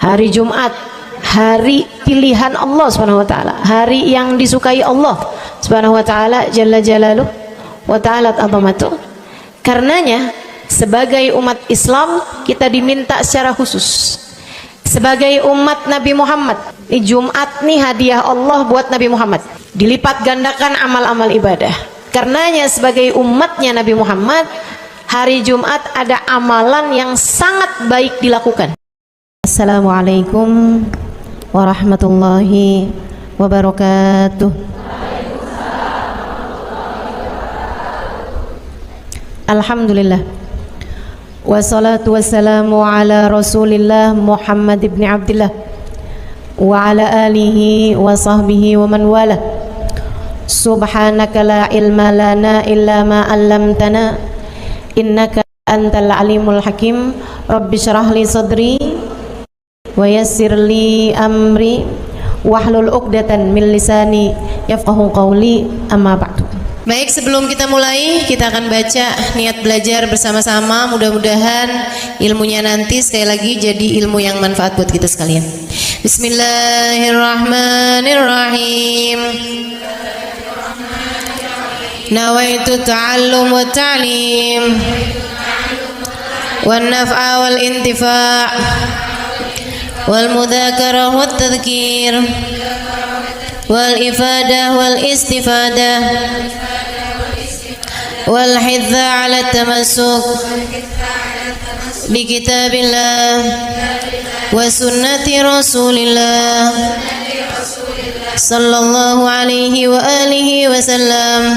Hari Jumat, hari pilihan Allah Subhanahu wa taala, hari yang disukai Allah Subhanahu wa taala jalla jalaluh wa ta'ala azamatuh. Karenanya sebagai umat Islam kita diminta secara khusus sebagai umat Nabi Muhammad, di Jumat nih hadiah Allah buat Nabi Muhammad, dilipat gandakan amal-amal ibadah. Karenanya sebagai umatnya Nabi Muhammad, hari Jumat ada amalan yang sangat baik dilakukan. Assalamualaikum warahmatullahi wabarakatuh. Alhamdulillah, wassalatu wassalamu ala rasulillah Muhammad ibn Abdillah wa ala alihi wa sahbihi wa man wala. Subhanaka la ilma lana illa ma 'allamtana innaka antal alimul hakim. Rabbi syrah li sadri wa yassir li amri wahlul 'uqdatan min lisani yafqahu qawli, amma ba'du. Baik, sebelum kita mulai, kita akan baca niat belajar bersama-sama. Mudah-mudahan ilmunya nanti sekali lagi jadi ilmu yang manfaat buat kita sekalian. Bismillahirrahmanirrahim. Nawaitu ta'allum wa ta'lim wan naf'a wal intifa' wal mudzakarah wat tadhkir wal ifadah wal istifadah wal hidza 'ala tamassuk bi kitabillah wa sunnati rasulillah sallallahu alaihi wa alihi wasallam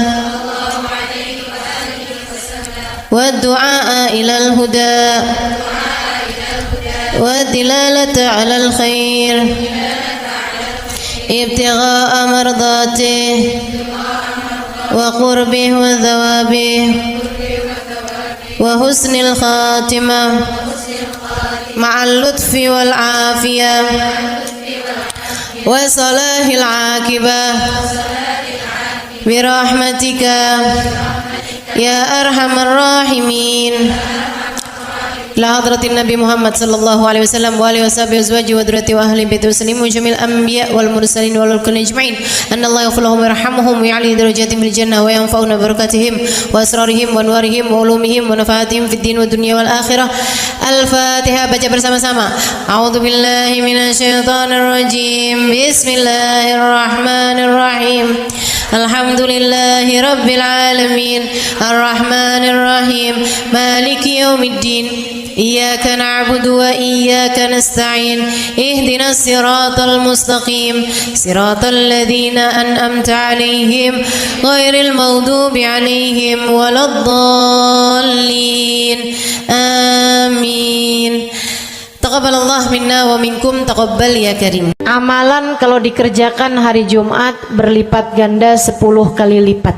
wa du'a ilal huda wa dilalata 'alal khair ibtigha'a mardatih wa qurbih wa thawabih wa husnil khatimah ma'al lutfi wal afiyah wa salahil aqibah birahmatika ya arhamar rahimin. La hadratin Nabi Muhammad sallallahu alaihi wasallam wa alihi washabihi azwaji wa dzurriyyati wa ahli baiti muslimin jamil anbiya wal mursalin wal kulli ajma'in. Anna Allah yaghfiruhum wa yarhamuhum wa ya'li darajatihim fil jannah wa yanfa'una barakatihim wa asrarihim wa anwarihim wa ulumihim wa nafaatihim fid din wa dunya wal akhirah. Al-Fatihah, baca bersama-sama. A'udzu billahi minasyaitonir rajim. Bismillahirrahmanirrahim. Alhamdulillahi rabbil alamin. Arrahmanir rahim. Maliki yaumiddin. Iyyaka na'budu wa iyyaka nasta'in. Ihdinas siratal mustaqim. Siratal ladzina an'amta 'alaihim ghairil maghdubi 'alaihim waladdallin. Amin. Taqabbalallah minna wa minkum, taqabbal ya karim. Amalan kalau dikerjakan hari Jumat berlipat ganda 10 kali lipat.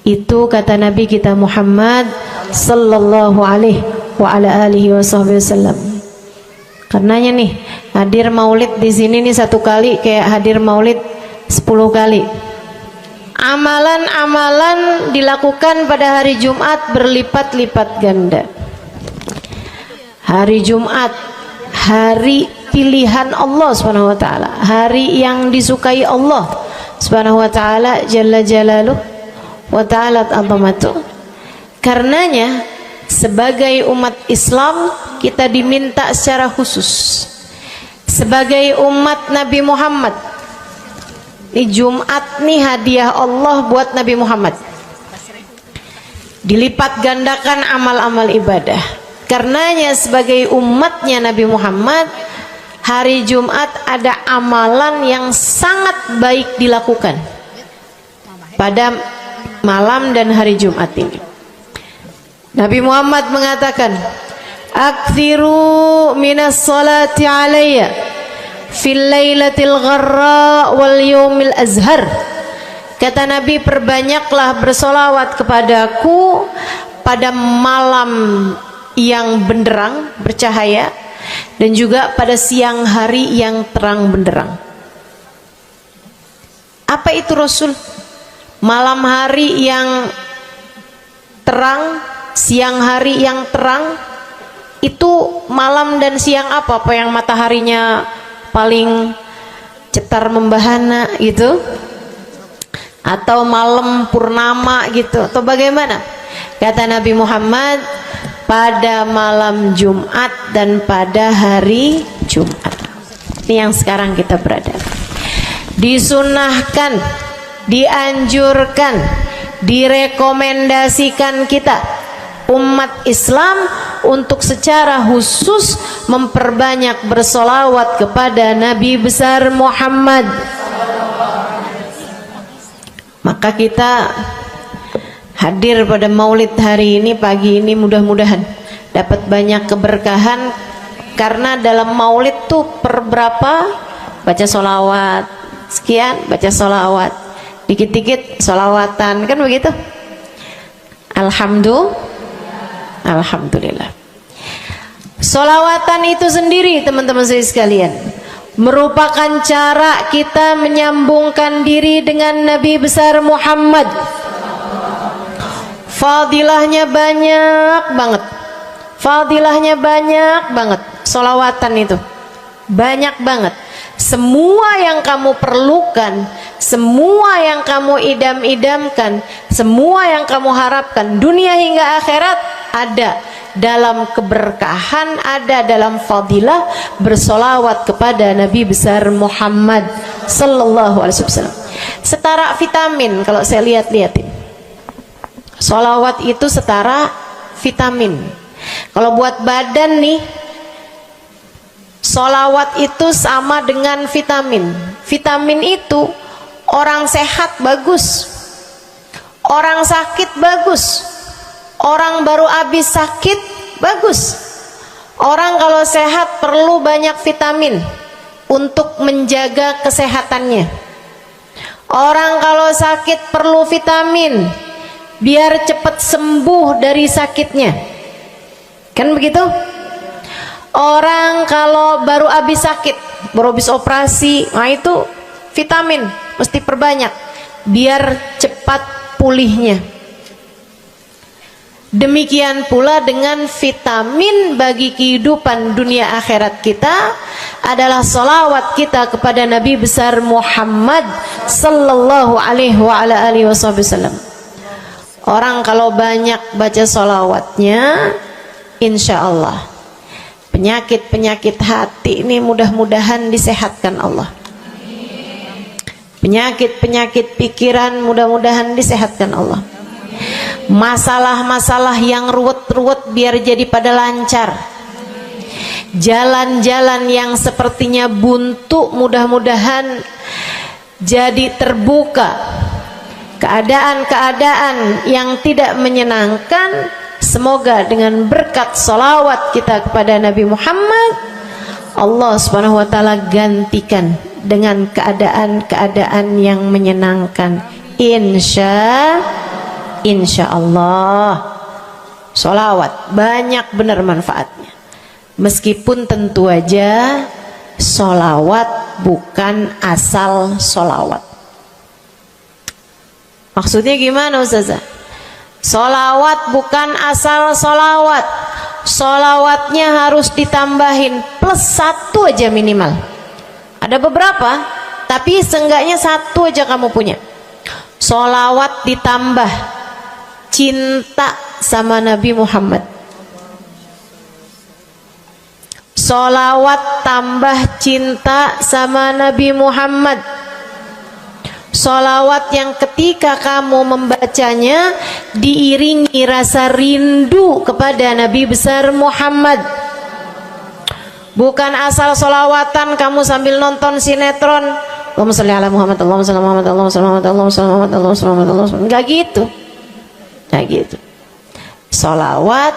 Itu kata Nabi kita Muhammad sallallahu alaihi wa ala alihi wasallam. Karenanya nih, hadir maulid di sini nih 1 kali kayak hadir maulid 10 kali. Amalan-amalan dilakukan pada hari Jumat berlipat-lipat ganda. Hari Jumat, hari pilihan Allah Subhanahu wa taala, hari yang disukai Allah Subhanahu wa taala jalla jalaluh wa ta'ala azamatuh. Karenanya sebagai umat Islam kita diminta secara khusus sebagai umat Nabi Muhammad, di Jumat nih hadiah Allah buat Nabi Muhammad, dilipat gandakan amal-amal ibadah. Karenanya sebagai umatnya Nabi Muhammad, hari Jumat ada amalan yang sangat baik dilakukan pada malam dan hari Jumat ini. Nabi Muhammad mengatakan, "Aktsiru minas salati alayya fil lailatil gharra wal yaumil azhar." Kata Nabi, perbanyaklah bersolawat kepadaku pada malam yang benderang, bercahaya, dan juga pada siang hari yang terang benderang. Apa itu Rasul? Malam hari yang terang, siang hari yang terang, Itu malam dan siang apa yang mataharinya paling cetar membahana gitu, atau malam purnama gitu, atau bagaimana? Kata Nabi Muhammad, pada malam Jumat dan pada hari Jumat. Ini yang sekarang kita berada. Disunahkan, dianjurkan, direkomendasikan kita umat Islam untuk secara khusus memperbanyak bersolawat kepada Nabi besar Muhammad. Maka kita hadir pada maulid hari ini, pagi ini, mudah-mudahan dapat banyak keberkahan, karena dalam maulid tuh per berapa baca solawat sekian, baca solawat dikit-dikit, solawatan, kan begitu. Alhamdulillah. Solawatan itu sendiri teman-teman sekalian merupakan cara kita menyambungkan diri dengan Nabi besar Muhammad. Fadilahnya banyak banget, fadilahnya banyak banget. Solawatan itu banyak banget. Semua yang kamu perlukan, semua yang kamu idam-idamkan, semua yang kamu harapkan, dunia hingga akhirat, ada dalam keberkahan, ada dalam fadilah bersolawat kepada Nabi besar Muhammad sallallahu alaihi wasallam. Setara vitamin kalau saya lihat-lihatin. Solawat itu setara vitamin. Kalau buat badan nih, solawat itu sama dengan vitamin. Vitamin itu orang sehat bagus, orang sakit bagus, orang baru habis sakit bagus. Orang kalau sehat perlu banyak vitamin untuk menjaga kesehatannya. Orang kalau sakit perlu vitamin biar cepat sembuh dari sakitnya, kan begitu? Orang kalau baru habis sakit, baru habis operasi, nah itu vitamin mesti perbanyak biar cepat pulihnya. Demikian pula dengan vitamin bagi kehidupan dunia akhirat kita adalah salawat kita kepada Nabi besar Muhammad sallallahu alaihi wasallam. Orang kalau banyak baca salawatnya, insya Allah penyakit-penyakit hati ini mudah-mudahan disehatkan Allah. Penyakit-penyakit pikiran mudah-mudahan disehatkan Allah. Masalah-masalah yang ruwet-ruwet biar jadi pada lancar. Jalan-jalan yang sepertinya buntu mudah-mudahan jadi terbuka. Keadaan-keadaan yang tidak menyenangkan, semoga dengan berkat salawat kita kepada Nabi Muhammad, Allah subhanahu wa ta'ala gantikan dengan keadaan-keadaan yang menyenangkan. Insya Allah. Salawat banyak benar manfaatnya. Meskipun tentu aja salawat bukan asal salawat. Maksudnya gimana Ustazah? Solawat bukan asal solawat. Solawatnya harus ditambahin plus 1 aja minimal. Ada beberapa, tapi seenggaknya 1 aja kamu punya. Solawat ditambah cinta sama Nabi Muhammad. Solawat tambah cinta sama Nabi Muhammad. Solawat yang ketika kamu membacanya diiringi rasa rindu kepada Nabi besar Muhammad. Bukan asal solawatan kamu sambil nonton sinetron, Allahumma sholli ala Muhammad, Allahumma sholli ala Muhammad, Allahumma sholli ala Muhammad, Allahumma sholli ala Muhammad, Allahumma sholli ala Muhammad. Enggak gitu. Enggak gitu. Solawat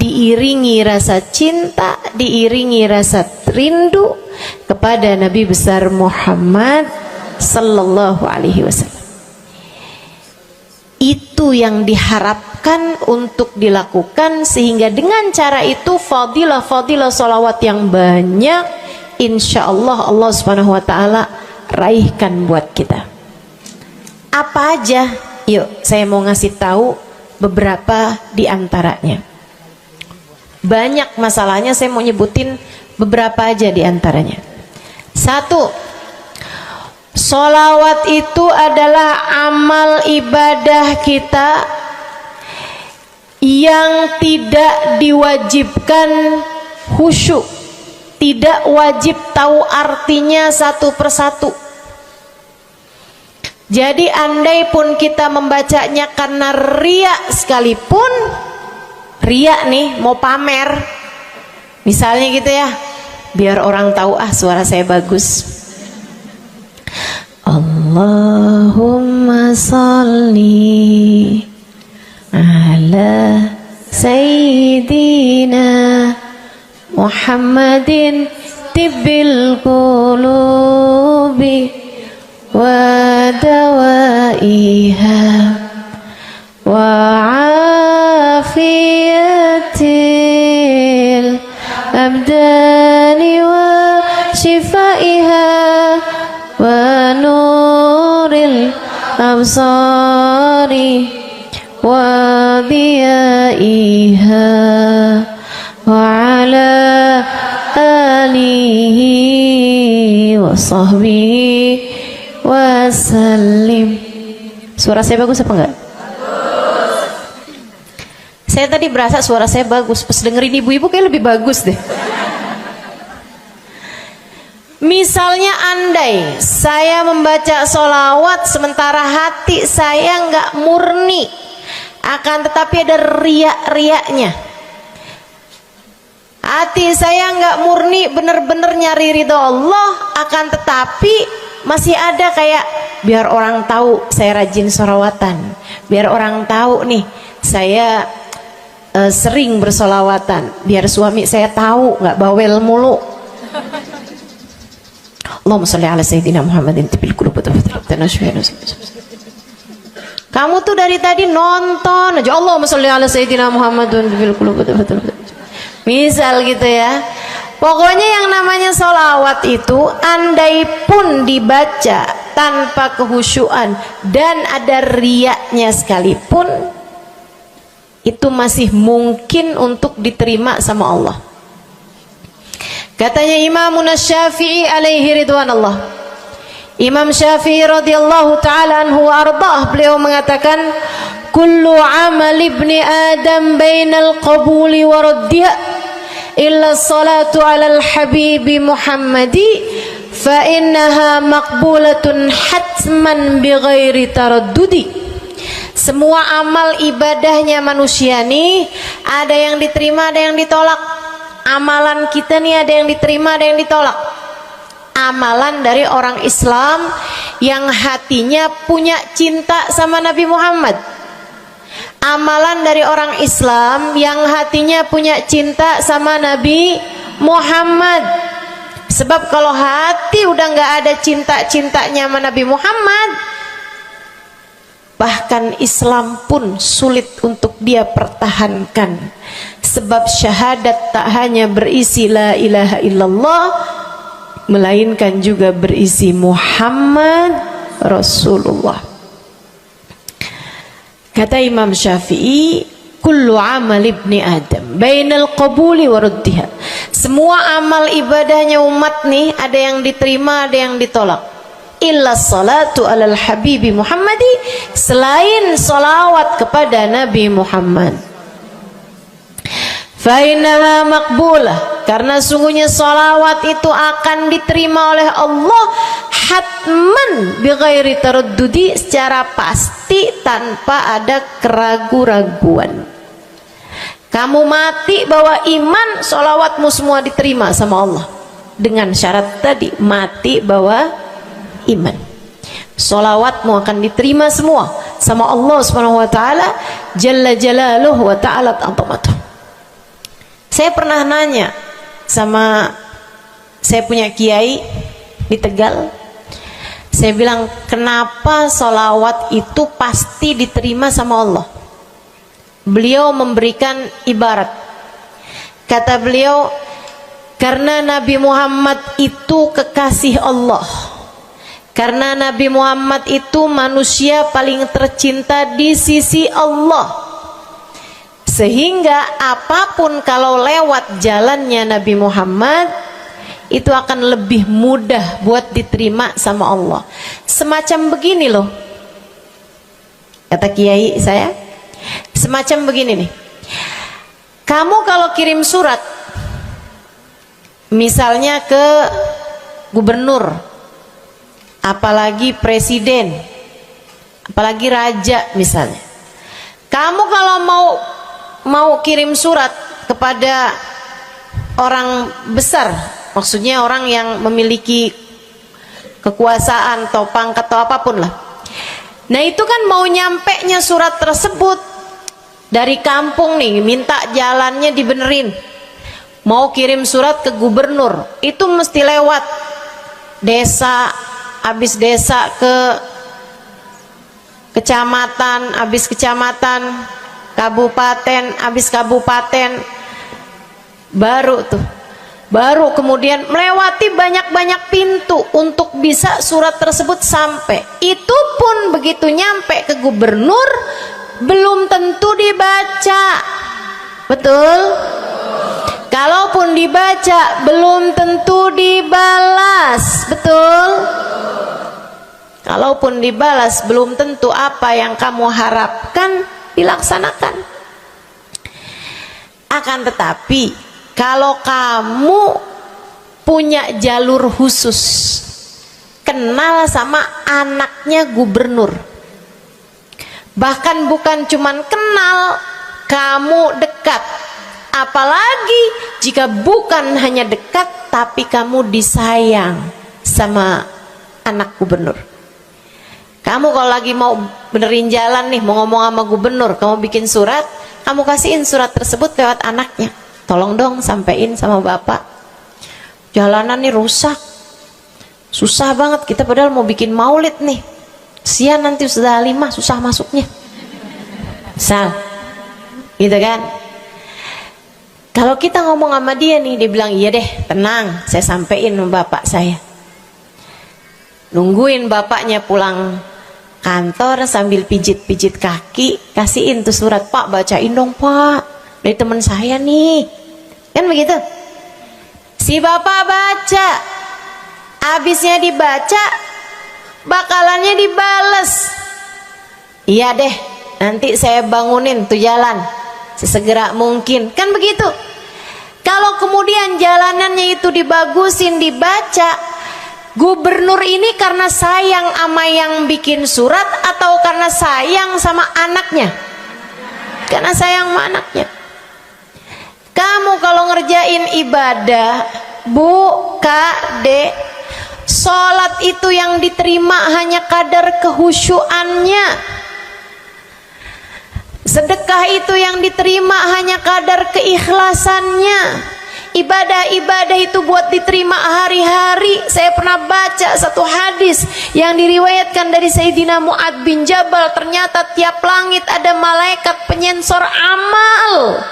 diiringi rasa cinta, diiringi rasa rindu kepada Nabi besar Muhammad sallallahu alaihi wasallam. Itu yang diharapkan untuk dilakukan, sehingga dengan cara itu fadilah-fadilah salawat yang banyak insyaallah Allah subhanahu wa ta'ala raihkan buat kita. Apa aja? Yuk saya mau ngasih tahu beberapa di antaranya. Banyak masalahnya, saya mau nyebutin beberapa aja di antaranya. Satu, sholawat itu adalah amal ibadah kita yang tidak diwajibkan khusyuk, tidak wajib tahu artinya satu persatu. Jadi andai pun kita membacanya karena riya sekalipun, riya nih mau pamer, misalnya gitu ya, biar orang tahu suara saya bagus. Allahumma sholli ala sayyidina Muhammadin tibbil qulubi wa dawaiha wa afiyatil abdani wa shifaiha wa nuril absari wa diyaiha wa ala alihi wa sahbihi wasallim. Suara saya bagus apa enggak? Bagus. Saya tadi berasa suara saya bagus, pas dengerin ibu-ibu kayak lebih bagus deh. Misalnya andai saya membaca sholawat sementara hati saya enggak murni, akan tetapi ada riak-riaknya. Hati saya enggak murni bener-bener nyari ridho Allah, akan tetapi masih ada kayak biar orang tahu saya rajin sholawatan, biar orang tahu nih saya sering bersolawatan, biar suami saya tahu nggak bawel mulu. Allahumma sholli ala sayyidina Muhammadin tibil qulubi. Kamu tuh dari tadi nonton aja Allahumma sholli ala sayyidina Muhammadin tibil qulubi. Misal gitu ya. Pokoknya yang namanya sholawat itu andai pun dibaca tanpa kehusyuan dan ada riaknya sekalipun, itu masih mungkin untuk diterima sama Allah. Katanya Imam Syafi'i alaihi ridwanullah, Imam Syafi'i radhiyallahu ta'ala anhu wa ardhah, beliau mengatakan kullu amal ibni adam bainal qabuli wa raddiha illa salatu alal habibi Muhammadi fa innaha maqbulatun hatman bighairi taraddudi. Semua amal ibadahnya manusia nih ada yang diterima, ada yang ditolak. Amalan kita nih ada yang diterima, ada yang ditolak. Amalan dari orang Islam yang hatinya punya cinta sama Nabi Muhammad, amalan dari orang Islam yang hatinya punya cinta sama Nabi Muhammad. Sebab kalau hati udah nggak ada cinta-cintanya sama Nabi Muhammad, bahkan Islam pun sulit untuk dia pertahankan. Sebab syahadat tak hanya berisi la ilaha illallah, melainkan juga berisi Muhammad Rasulullah. Kata Imam Syafi'i, kullu amal ibni adam bainal qabuli wa raddiha. Semua amal ibadahnya umat nih ada yang diterima, ada yang ditolak. Illa salatu alal habibi Muhammadi, selain salawat kepada Nabi Muhammad. Fa innaha maqbulah, karena sungguhnya salawat itu akan diterima oleh Allah hatman bighairi taraddudi, secara pasti tanpa ada keraguan-raguan. Kamu mati bawa iman, sholawatmu semua diterima sama Allah. Dengan syarat tadi, mati bawa iman, sholawatmu akan diterima semua sama Allah Subhanahu wa ta'ala Jalla Jalaluhu wa ta'ala azamatuh. Saya pernah nanya sama saya punya kiai di Tegal, saya bilang, kenapa sholawat itu pasti diterima sama Allah? Beliau memberikan ibarat, kata beliau, karena Nabi Muhammad itu kekasih Allah, karena Nabi Muhammad itu manusia paling tercinta di sisi Allah. Sehingga apapun kalau lewat jalannya Nabi Muhammad itu akan lebih mudah buat diterima sama Allah. Semacam begini loh, kata kiai saya, semacam begini nih. Kamu kalau kirim surat misalnya ke gubernur, apalagi presiden, apalagi raja misalnya, kamu kalau mau kirim surat kepada orang besar, maksudnya orang yang memiliki kekuasaan atau pangkat atau apapun lah. Nah itu kan mau nyampe nya surat tersebut dari kampung nih, minta jalannya dibenerin, mau kirim surat ke gubernur, itu mesti lewat desa, habis desa ke kecamatan, habis kecamatan, kabupaten, habis kabupaten, baru kemudian melewati banyak-banyak pintu untuk bisa surat tersebut sampai. Itu pun begitu nyampe ke gubernur belum tentu dibaca, betul? Kalaupun dibaca belum tentu dibalas, betul? Kalaupun dibalas belum tentu apa yang kamu harapkan dilaksanakan. Akan tetapi kalau kamu punya jalur khusus, kenal sama anaknya gubernur, bahkan bukan cuman kenal, kamu dekat, apalagi jika bukan hanya dekat tapi kamu disayang sama anak gubernur. Kamu kalau lagi mau benerin jalan nih, mau ngomong sama gubernur, kamu bikin surat, kamu kasihin surat tersebut lewat anaknya, tolong dong sampein sama bapak, jalanan nih rusak, susah banget, kita padahal mau bikin maulid nih, sian nanti sudah 5 susah masuknya, misal gitu kan. Kalau kita ngomong sama dia nih, dia bilang iya deh, tenang, saya sampein sama bapak saya. Nungguin bapaknya pulang kantor sambil pijit-pijit kaki, kasihin tuh surat, Pak bacain dong Pak, dari teman saya nih, kan begitu. Si bapak baca, habisnya dibaca, bakalannya dibales, iya deh, nanti saya bangunin tuh jalan sesegera mungkin, kan begitu. Kalau kemudian jalanannya itu dibagusin, dibaca, gubernur ini karena sayang sama yang bikin surat atau karena sayang sama anaknya? Karena sayang sama anaknya. Kamu kalau ngerjain ibadah, Bu, Kak, Dek, sholat itu yang diterima hanya kadar kehusyuannya. Sedekah itu yang diterima hanya kadar keikhlasannya. Ibadah-ibadah itu buat diterima hari-hari. Saya pernah baca satu hadis yang diriwayatkan dari Sayyidina Mu'ad bin Jabal, ternyata tiap langit ada malaikat penyensor amal,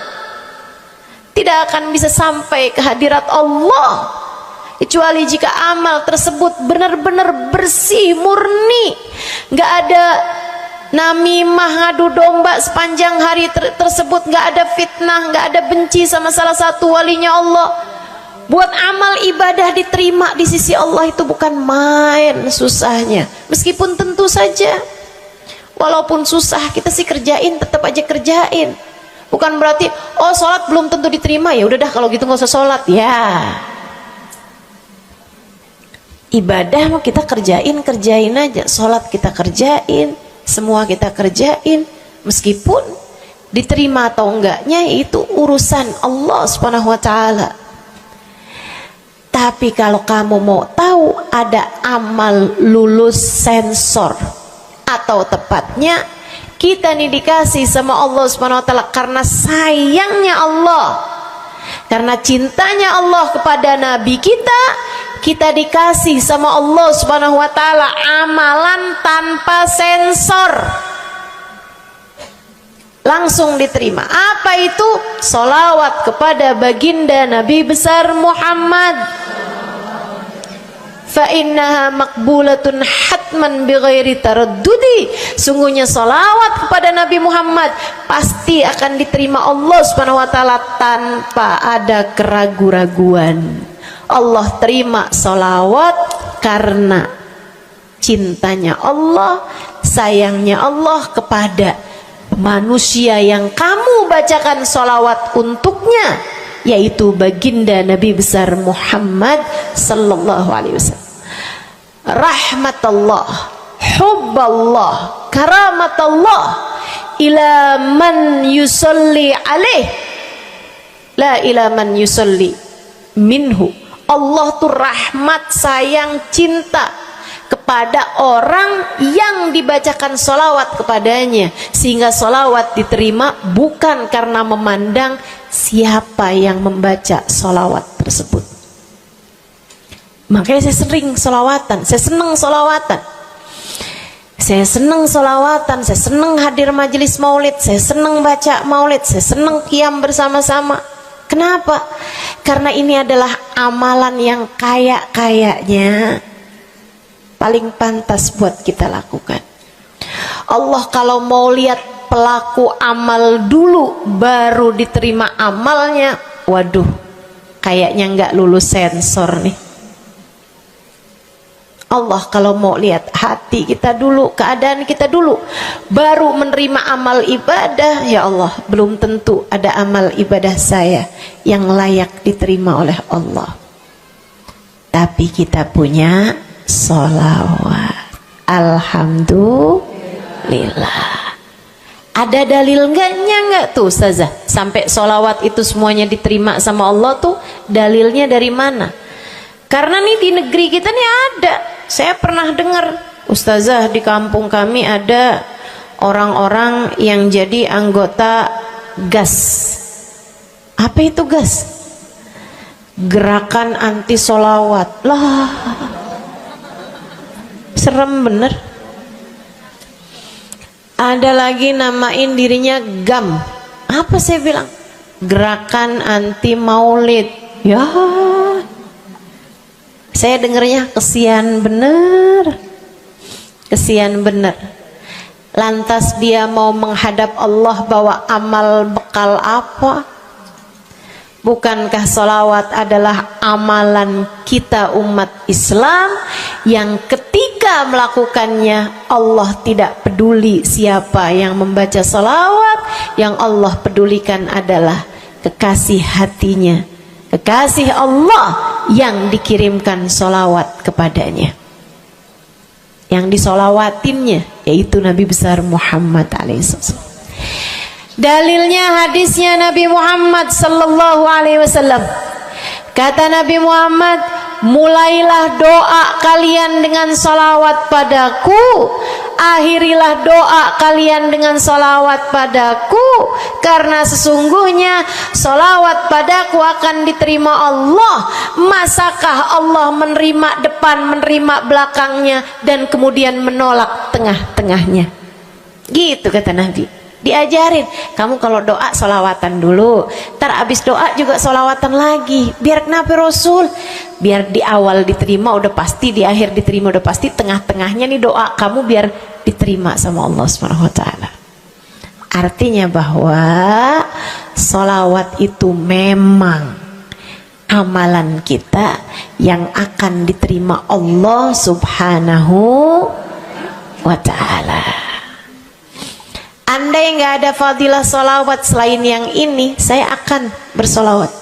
tidak akan bisa sampai ke hadirat Allah kecuali jika amal tersebut benar-benar bersih, murni, nggak ada namimah, ngadu domba sepanjang hari tersebut, nggak ada fitnah, nggak ada benci sama salah satu walinya Allah. Buat amal ibadah diterima di sisi Allah itu bukan main susahnya. Meskipun tentu saja walaupun susah kita sih kerjain, tetap aja kerjain. Bukan berarti oh sholat belum tentu diterima, ya udah dah kalau gitu nggak usah sholat ya. Ibadah mau kita kerjain aja, sholat kita kerjain, semua kita kerjain, meskipun diterima atau enggaknya itu urusan Allah Subhanahu wa taala. Tapi kalau kamu mau tahu, ada amal lulus sensor, atau tepatnya kita nih dikasih sama Allah Subhanahu wa taala karena sayangnya Allah, karena cintanya Allah kepada nabi kita, kita dikasih sama Allah Subhanahu wa taala amalan tanpa sensor, langsung diterima. Apa itu? Sholawat kepada baginda Nabi besar Muhammad. fa innaha maqbulatun hatman bighairi taraddudi. Sungguhnya salawat kepada Nabi Muhammad pasti akan diterima Allah Subhanahu wa taala tanpa ada keraguan-raguan. Allah terima salawat karena cintanya Allah, sayangnya Allah kepada manusia yang kamu bacakan salawat untuknya, yaitu baginda Nabi besar Muhammad sallallahu alaihi wasallam. Rahmatullah, hubballah, karamatullah ila man yusalli alaih, la ila man yusalli minhu. Allah tuh rahmat, sayang, cinta kepada orang yang dibacakan solawat kepadanya, sehingga solawat diterima bukan karena memandang siapa yang membaca solawat tersebut. Makanya saya sering solawatan, saya senang solawatan, saya senang solawatan, saya senang hadir majelis maulid, saya senang baca maulid, saya senang qiyam bersama-sama. Kenapa? Karena ini adalah amalan yang kayaknya paling pantas buat kita lakukan. Allah kalau mau lihat pelaku amal dulu baru diterima amalnya, waduh, kayaknya nggak lulus sensor nih. Allah kalau mau lihat hati kita dulu, keadaan kita dulu, baru menerima amal ibadah, ya Allah, belum tentu ada amal ibadah saya yang layak diterima oleh Allah. Tapi kita punya sholawat, alhamdulillah. Ada dalil nggak tuh Ustazah sampai sholawat itu semuanya diterima sama Allah tuh? Dalilnya dari mana? Karena nih di negeri kita nih ada, saya pernah dengar Ustazah, di kampung kami ada orang-orang yang jadi anggota GAS. Apa itu GAS? Gerakan anti sholawat. Lah, serem bener. Ada lagi namain dirinya GAM. Apa saya bilang? Gerakan anti maulid. Ya, saya dengernya kesian bener, kesian bener. Lantas dia mau menghadap Allah bawa amal bekal apa? Bukankah sholawat adalah amalan kita umat Islam yang ketika melakukannya Allah tidak peduli siapa yang membaca sholawat, yang Allah pedulikan adalah kekasih hatinya, kekasih Allah yang dikirimkan sholawat kepadanya, yang disolawatinnya yaitu Nabi besar Muhammad alaihissalam. Dalilnya hadisnya Nabi Muhammad sallallahu alaihi wasallam. Kata Nabi Muhammad, mulailah doa kalian dengan salawat padaku, akhirilah doa kalian dengan salawat padaku, karena sesungguhnya salawat padaku akan diterima Allah. Masakah Allah menerima depan, menerima belakangnya, dan kemudian menolak tengah-tengahnya? Gitu kata Nabi. Diajarin, kamu kalau doa solawatan dulu, ntar abis doa juga solawatan lagi. Biar kenapa Rasul? Biar di awal diterima udah pasti, di akhir diterima udah pasti, tengah-tengahnya nih doa kamu biar diterima sama Allah Subhanahu wa taala. Artinya bahwa solawat itu memang amalan kita yang akan diterima Allah Subhanahu wa taala. Andai nggak ada fadilah solawat selain yang ini, saya akan bersolawat.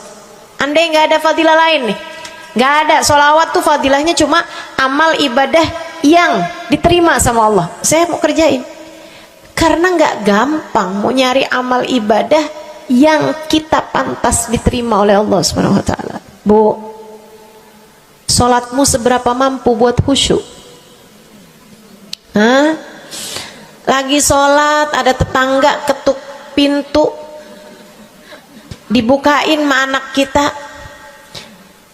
Andai nggak ada fadilah lain nih, nggak ada solawat tuh fadilahnya cuma amal ibadah yang diterima sama Allah, saya mau kerjain. Karena nggak gampang mau nyari amal ibadah yang kita pantas diterima oleh Allah Subhanahu wa taala. Bu, sholatmu seberapa mampu buat khusyuk? Hah? Lagi sholat ada tetangga ketuk pintu, dibukain sama anak kita.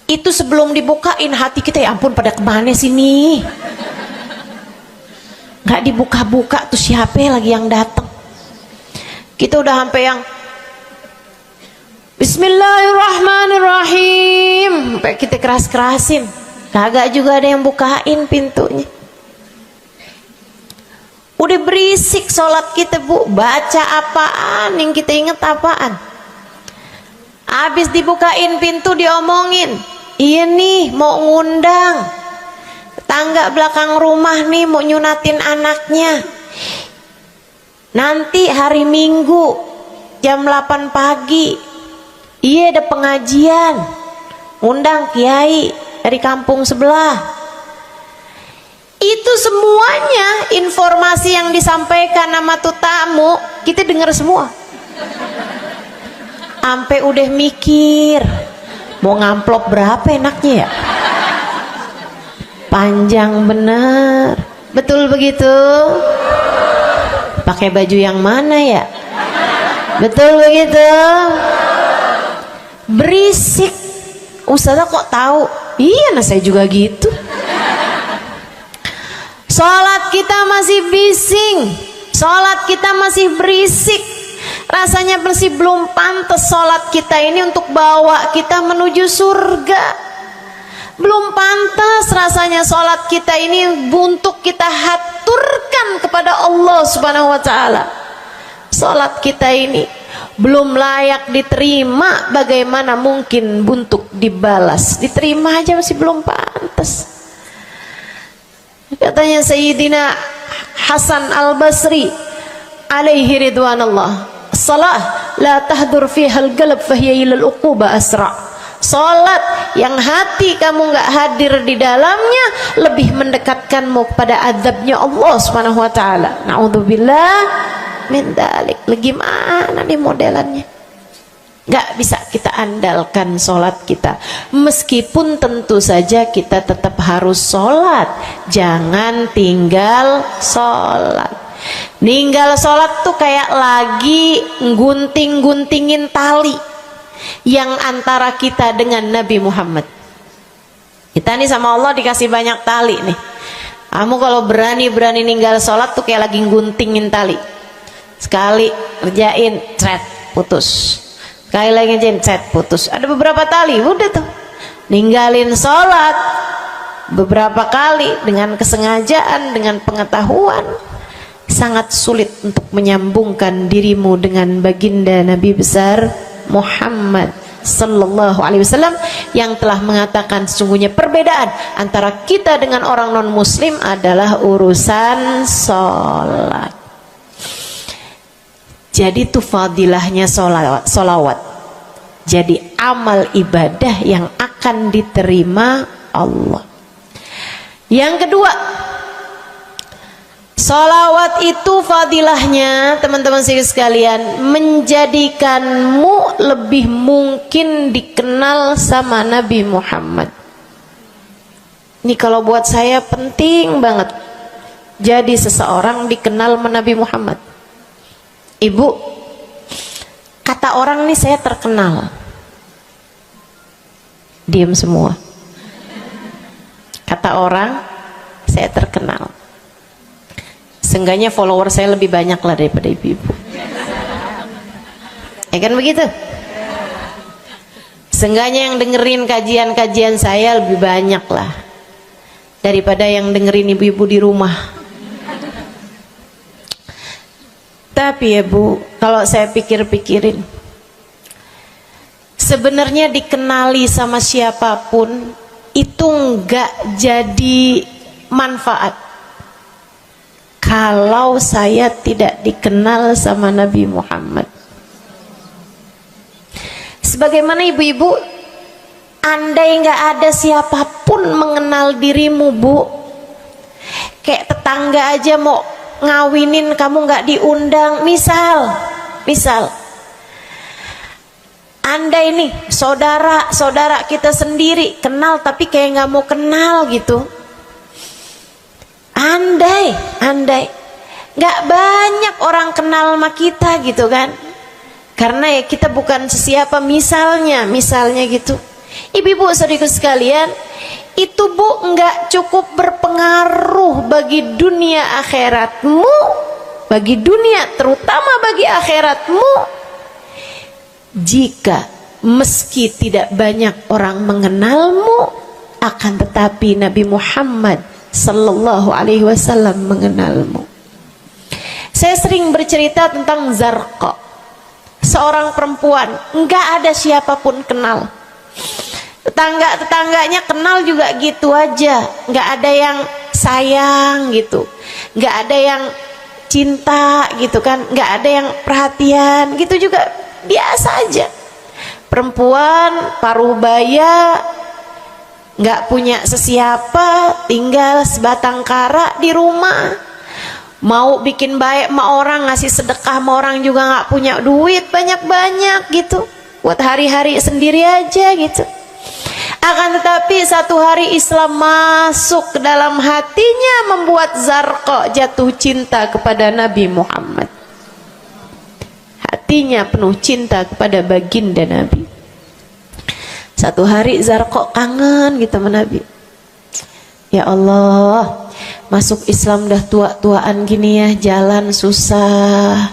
Itu sebelum dibukain hati kita, ya ampun pada kemana sini? Gak dibuka-buka tuh siapa lagi yang datang? Kita udah sampai yang Bismillahirrahmanirrahim, sampai kita keras-kerasin. kagak juga ada yang bukain pintunya. Udah berisik sholat kita Bu, baca apaan, yang kita inget apaan. Habis dibukain pintu diomongin, iya nih mau ngundang tetangga belakang rumah nih, mau nyunatin anaknya nanti hari Minggu jam 8 pagi, iya ada pengajian, ngundang kiai dari kampung sebelah. Itu semuanya informasi yang disampaikan sama tuh tamu kita dengar semua. Sampai udah mikir mau ngamplop berapa enaknya ya, panjang bener, betul begitu? Pakai baju yang mana ya, betul begitu? Berisik. Ustazah kok tahu? Iya, nah saya juga gitu. Sholat kita masih bising, sholat kita masih berisik, rasanya masih belum pantas sholat kita ini untuk bawa kita menuju surga. Belum pantas rasanya sholat kita ini untuk kita haturkan kepada Allah Subhanahu wa ta'ala. Sholat kita ini belum layak diterima, bagaimana mungkin untuk dibalas? Diterima aja masih belum pantas. Katanya Sayyidina Hasan Al-Basri alaihi ridwanallah, salah la tahdur fihal galab fahiya ilal uquba asra. Salat yang hati kamu nggak hadir di dalamnya lebih mendekatkanmu kepada azabnya Allah Subhanahu wa taala. Naudzubillah min dzalik. Gimana nih modelannya? Gak bisa kita andalkan sholat kita, meskipun tentu saja kita tetap harus sholat, jangan tinggal sholat. Ninggal sholat tuh kayak lagi gunting-guntingin tali yang antara kita dengan Nabi Muhammad. Kita nih sama Allah dikasih banyak tali nih. Kamu kalau berani-berani ninggal sholat tuh kayak lagi guntingin tali. Sekali kerjain, cret, putus. Sekali lagi cet, putus. Ada beberapa tali, udah tuh ninggalin sholat beberapa kali dengan kesengajaan, dengan pengetahuan, sangat sulit untuk menyambungkan dirimu dengan baginda Nabi besar Muhammad sallallahu alaihi wasallam yang telah mengatakan sesungguhnya perbedaan antara kita dengan orang non muslim adalah urusan sholat. Jadi itu fadilahnya solawat. Jadi amal ibadah yang akan diterima Allah. Yang kedua, solawat itu fadilahnya teman-teman sekalian menjadikanmu lebih mungkin dikenal sama Nabi Muhammad. Ini kalau buat saya penting banget. Jadi seseorang dikenal sama Nabi Muhammad. Ibu, kata orang nih saya terkenal. Diam semua. Kata orang saya terkenal. Seenggaknya follower saya lebih banyak lah daripada ibu-ibu. Ya kan begitu? Seenggaknya yang dengerin kajian-kajian saya lebih banyak lah daripada yang dengerin ibu-ibu di rumah. Tapi ya Bu, kalau saya pikir-pikirin, sebenarnya dikenali sama siapapun itu enggak jadi manfaat kalau saya tidak dikenal sama Nabi Muhammad. Sebagaimana ibu-ibu, andai enggak ada siapapun mengenal dirimu Bu, kayak tetangga aja mau ngawinin kamu nggak diundang, misal andai nih saudara kita sendiri kenal tapi kayak nggak mau kenal gitu, andai nggak banyak orang kenal sama kita gitu kan, karena ya kita bukan sesiapa, misalnya gitu. Ibu-ibu saudaraku sekalian, itu Bu nggak cukup berpengaruh bagi dunia akhiratmu, bagi dunia terutama bagi akhiratmu, jika meski tidak banyak orang mengenalmu akan tetapi Nabi Muhammad sallallahu alaihi wasallam mengenalmu. Saya sering bercerita tentang Zarqa, seorang perempuan, enggak ada siapapun kenal. Tetangga-tetangganya kenal juga gitu aja, enggak ada yang sayang gitu, enggak ada yang cinta gitu kan, enggak ada yang perhatian gitu, juga biasa aja. Perempuan paruh baya, nggak punya sesiapa, tinggal sebatang kara di rumah. Mau bikin baik sama orang, ngasih sedekah sama orang juga nggak punya duit banyak-banyak gitu, buat hari-hari sendiri aja gitu. Akan tetapi satu hari Islam masuk ke dalam hatinya, membuat Zarqa jatuh cinta kepada Nabi Muhammad. Hatinya penuh cinta kepada baginda Nabi. Satu hari Zarqa kangen gitu sama Nabi. Ya Allah, masuk Islam dah tua-tuaan gini ya, jalan susah.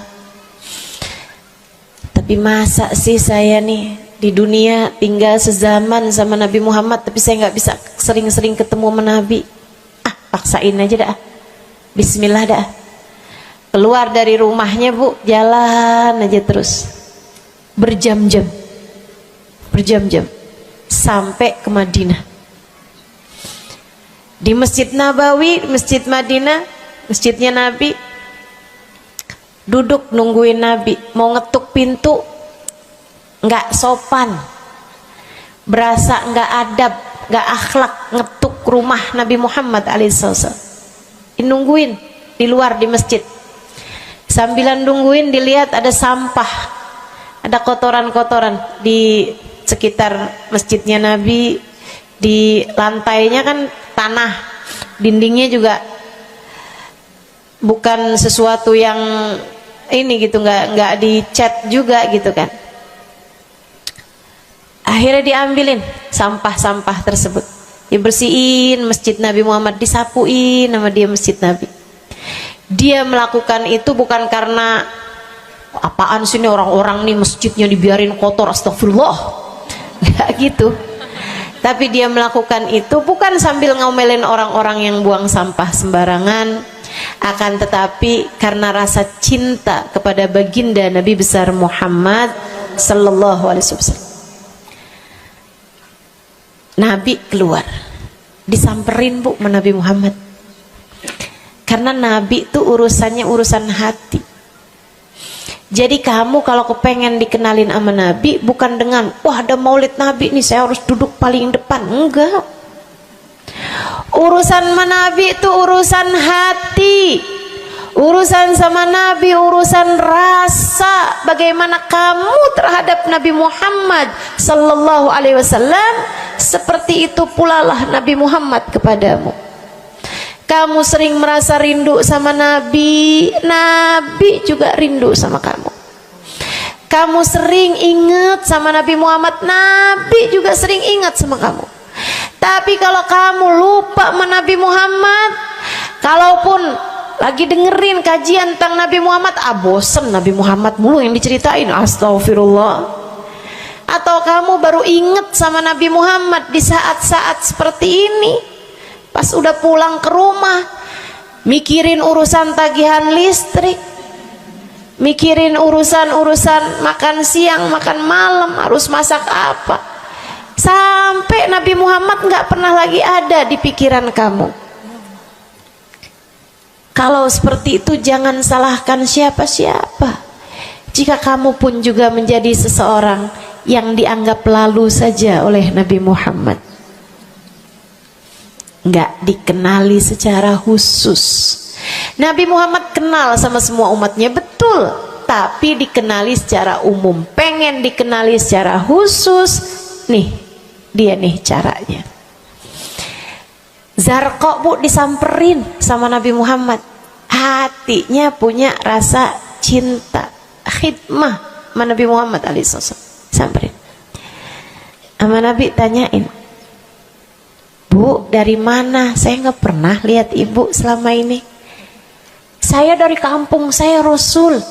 Tapi masa sih saya nih di dunia tinggal sezaman sama Nabi Muhammad, tapi saya nggak bisa sering-sering ketemu sama Nabi. Paksain aja dah. Bismillah dah. Keluar dari rumahnya bu, jalan aja terus berjam-jam sampai ke Madinah. Di Masjid Nabawi, Masjid Madinah, masjidnya Nabi, duduk nungguin Nabi. Mau ngetuk pintu nggak sopan, berasa nggak adab, nggak akhlak, ngetuk rumah Nabi Muhammad alaihissalam. Nungguin di luar di masjid. Sambilan nungguin dilihat ada sampah, ada kotoran-kotoran di sekitar masjidnya Nabi. Di lantainya kan tanah, dindingnya juga bukan sesuatu yang ini gitu, nggak dicat juga gitu kan. Akhirnya diambilin sampah-sampah tersebut, dibersihin masjid Nabi Muhammad, disapuin nama dia masjid Nabi. Dia melakukan itu bukan karena apaan sih ini orang-orang nih masjidnya dibiarin kotor, astagfirullah, nggak gitu. Tapi dia melakukan itu bukan sambil ngomelin orang-orang yang buang sampah sembarangan, akan tetapi karena rasa cinta kepada baginda Nabi besar Muhammad sallallahu alaihi wasallam. Nabi keluar, disamperin bu sama Nabi Muhammad. Karena Nabi itu urusannya urusan hati. Jadi kamu kalau kepengen dikenalin sama Nabi, bukan dengan wah ada maulid Nabi nih saya harus duduk paling depan, enggak. Urusan sama Nabi itu urusan hati. Urusan sama Nabi urusan rasa, bagaimana kamu terhadap Nabi Muhammad sallallahu alaihi wasallam, seperti itu pula lah Nabi Muhammad kepadamu. Kamu sering merasa rindu sama Nabi, Nabi juga rindu sama kamu. Kamu sering ingat sama Nabi Muhammad, Nabi juga sering ingat sama kamu. Tapi kalau kamu lupa sama Nabi Muhammad, kalaupun lagi dengerin kajian tentang Nabi Muhammad, bosen Nabi Muhammad mulu yang diceritain, astagfirullah. Atau kamu baru ingat sama Nabi Muhammad di saat-saat seperti ini, pas udah pulang ke rumah, mikirin urusan tagihan listrik, mikirin urusan makan siang, makan malam, harus masak apa, sampai Nabi Muhammad nggak pernah lagi ada di pikiran kamu. Kalau seperti itu jangan salahkan siapa-siapa. Jika kamu pun juga menjadi seseorang yang dianggap lalu saja oleh Nabi Muhammad, nggak dikenali secara khusus. Nabi Muhammad kenal sama semua umatnya, betul, tapi dikenali secara umum. Pengen dikenali secara khusus, nih dia nih caranya. Zarqa bu disamperin sama Nabi Muhammad, hatinya punya rasa cinta, khidmah sama Nabi Muhammad alaihissalam. Samperin sama Nabi, tanyain, Bu, dari mana? Saya nggak pernah lihat ibu selama ini. Saya dari kampung saya Rasul.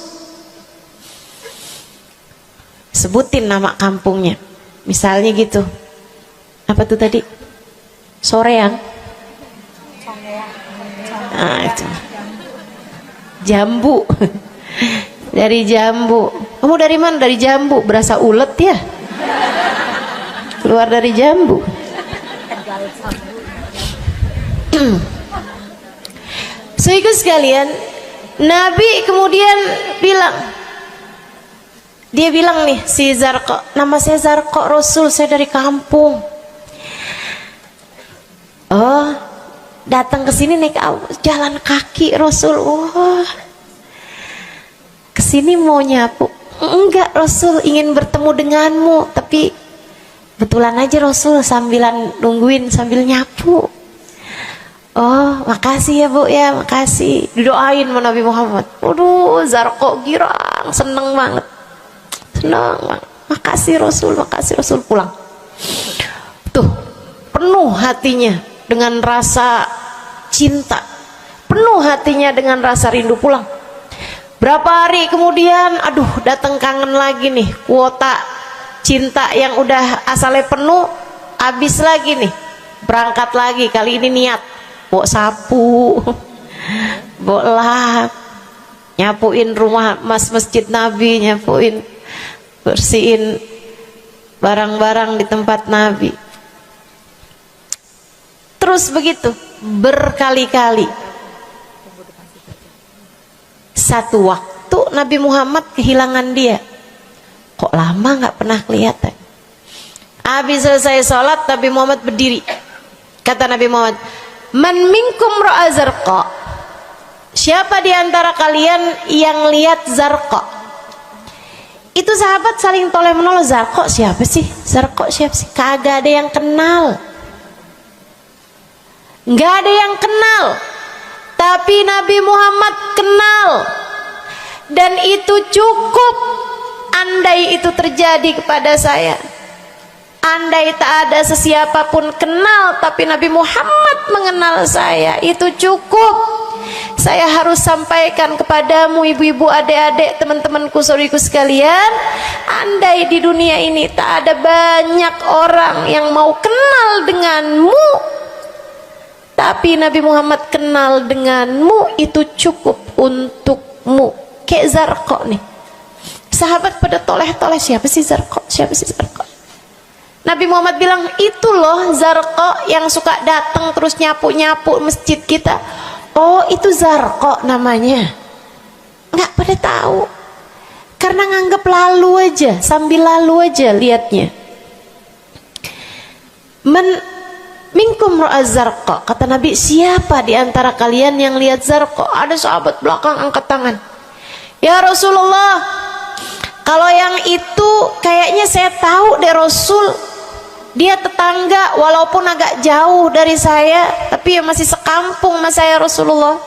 Sebutin nama kampungnya. Misalnya gitu. Apa tuh tadi? Soreang. Nah, itu. Jambu. Dari jambu. Kamu dari mana? Dari jambu. Berasa ulet ya? Keluar dari jambu. Saudara sekalian, Nabi kemudian bilang, dia bilang nih si Zarqa, nama saya Zarqa, Rasul, saya dari kampung. Oh, datang ke sini naik jalan kaki Rasul. Wah, kesini mau nyapu? Enggak Rasul, ingin bertemu denganmu, tapi betulan aja Rasul sambilan nungguin sambil nyapu. Oh, makasih ya Bu ya, makasih. Didoain sama Nabi Muhammad. Waduh, Zarqa girang, seneng banget. Seneng banget. Makasih Rasul pulang. Tuh, penuh hatinya dengan rasa cinta. Penuh hatinya dengan rasa rindu pulang. Berapa hari kemudian, aduh, datang kangen lagi nih. Kuota cinta yang udah asalnya penuh, habis lagi nih. Berangkat lagi, kali ini niat. Bawa sapu, bawa lap, nyapuin rumah masjid Nabi, nyapuin, bersihin barang-barang di tempat Nabi. Terus begitu berkali-kali. Satu waktu Nabi Muhammad kehilangan dia. Kok lama nggak pernah kelihatan. Habis selesai sholat, Nabi Muhammad berdiri. Kata Nabi Muhammad, man minkum ra'a Zarqa, siapa di antara kalian yang lihat Zarqa? Itu sahabat saling toleh menolong. Zarqa siapa sih? Zarqa siapa sih? Kagak ada yang kenal, nggak ada yang kenal. Tapi Nabi Muhammad kenal, dan itu cukup. Andai itu terjadi kepada saya, andai tak ada sesiapa pun kenal, tapi Nabi Muhammad mengenal saya, itu cukup. Saya harus sampaikan kepadamu ibu-ibu, adik-adik, teman-temanku, saudariku sekalian, andai di dunia ini tak ada banyak orang yang mau kenal denganmu, tapi Nabi Muhammad kenal denganmu, itu cukup untukmu. Kayak Zarqa nih, sahabat pada toleh-toleh, siapa sih Zarqa? Siapa sih Zarqa? Nabi Muhammad bilang, itu loh Zarqa yang suka datang terus nyapu-nyapu masjid kita. Oh, itu Zarqa namanya. Nggak pada tahu, karena nganggap lalu aja, sambil lalu aja liatnya. Minkum ra'a Zarqa, kata Nabi, siapa di antara kalian yang lihat Zarqa? Ada sahabat belakang angkat tangan. Ya Rasulullah, kalau yang itu kayaknya saya tahu deh Rasul. Dia tetangga walaupun agak jauh dari saya, tapi ya masih sekampung sama saya Rasulullah.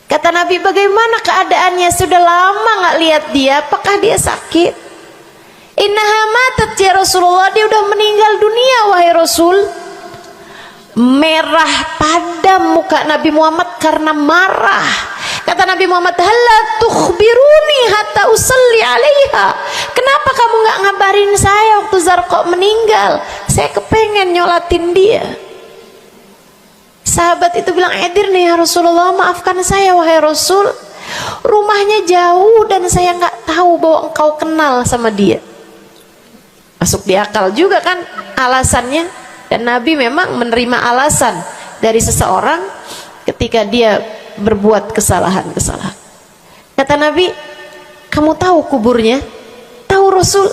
Kata Nabi, bagaimana keadaannya? Sudah lama nggak lihat dia, apakah dia sakit? Innaha matat ya Rasulullah, dia udah meninggal dunia wahai Rasul. Merah padam muka Nabi Muhammad karena marah. Kata Nabi Muhammad, halla tukhbiruni hatta usalli alaiha. Kenapa kamu nggak ngabarin saya waktu Zarqa meninggal? Saya kepengen nyolatin dia. Sahabat itu bilang, edir nih ya Rasulullah, maafkan saya wahai Rasul, rumahnya jauh dan saya nggak tahu bahwa engkau kenal sama dia. Masuk di akal juga kan alasannya. Dan Nabi memang menerima alasan dari seseorang ketika dia berbuat kesalahan-kesalahan. Kata Nabi, kamu tahu kuburnya? Tahu Rasul?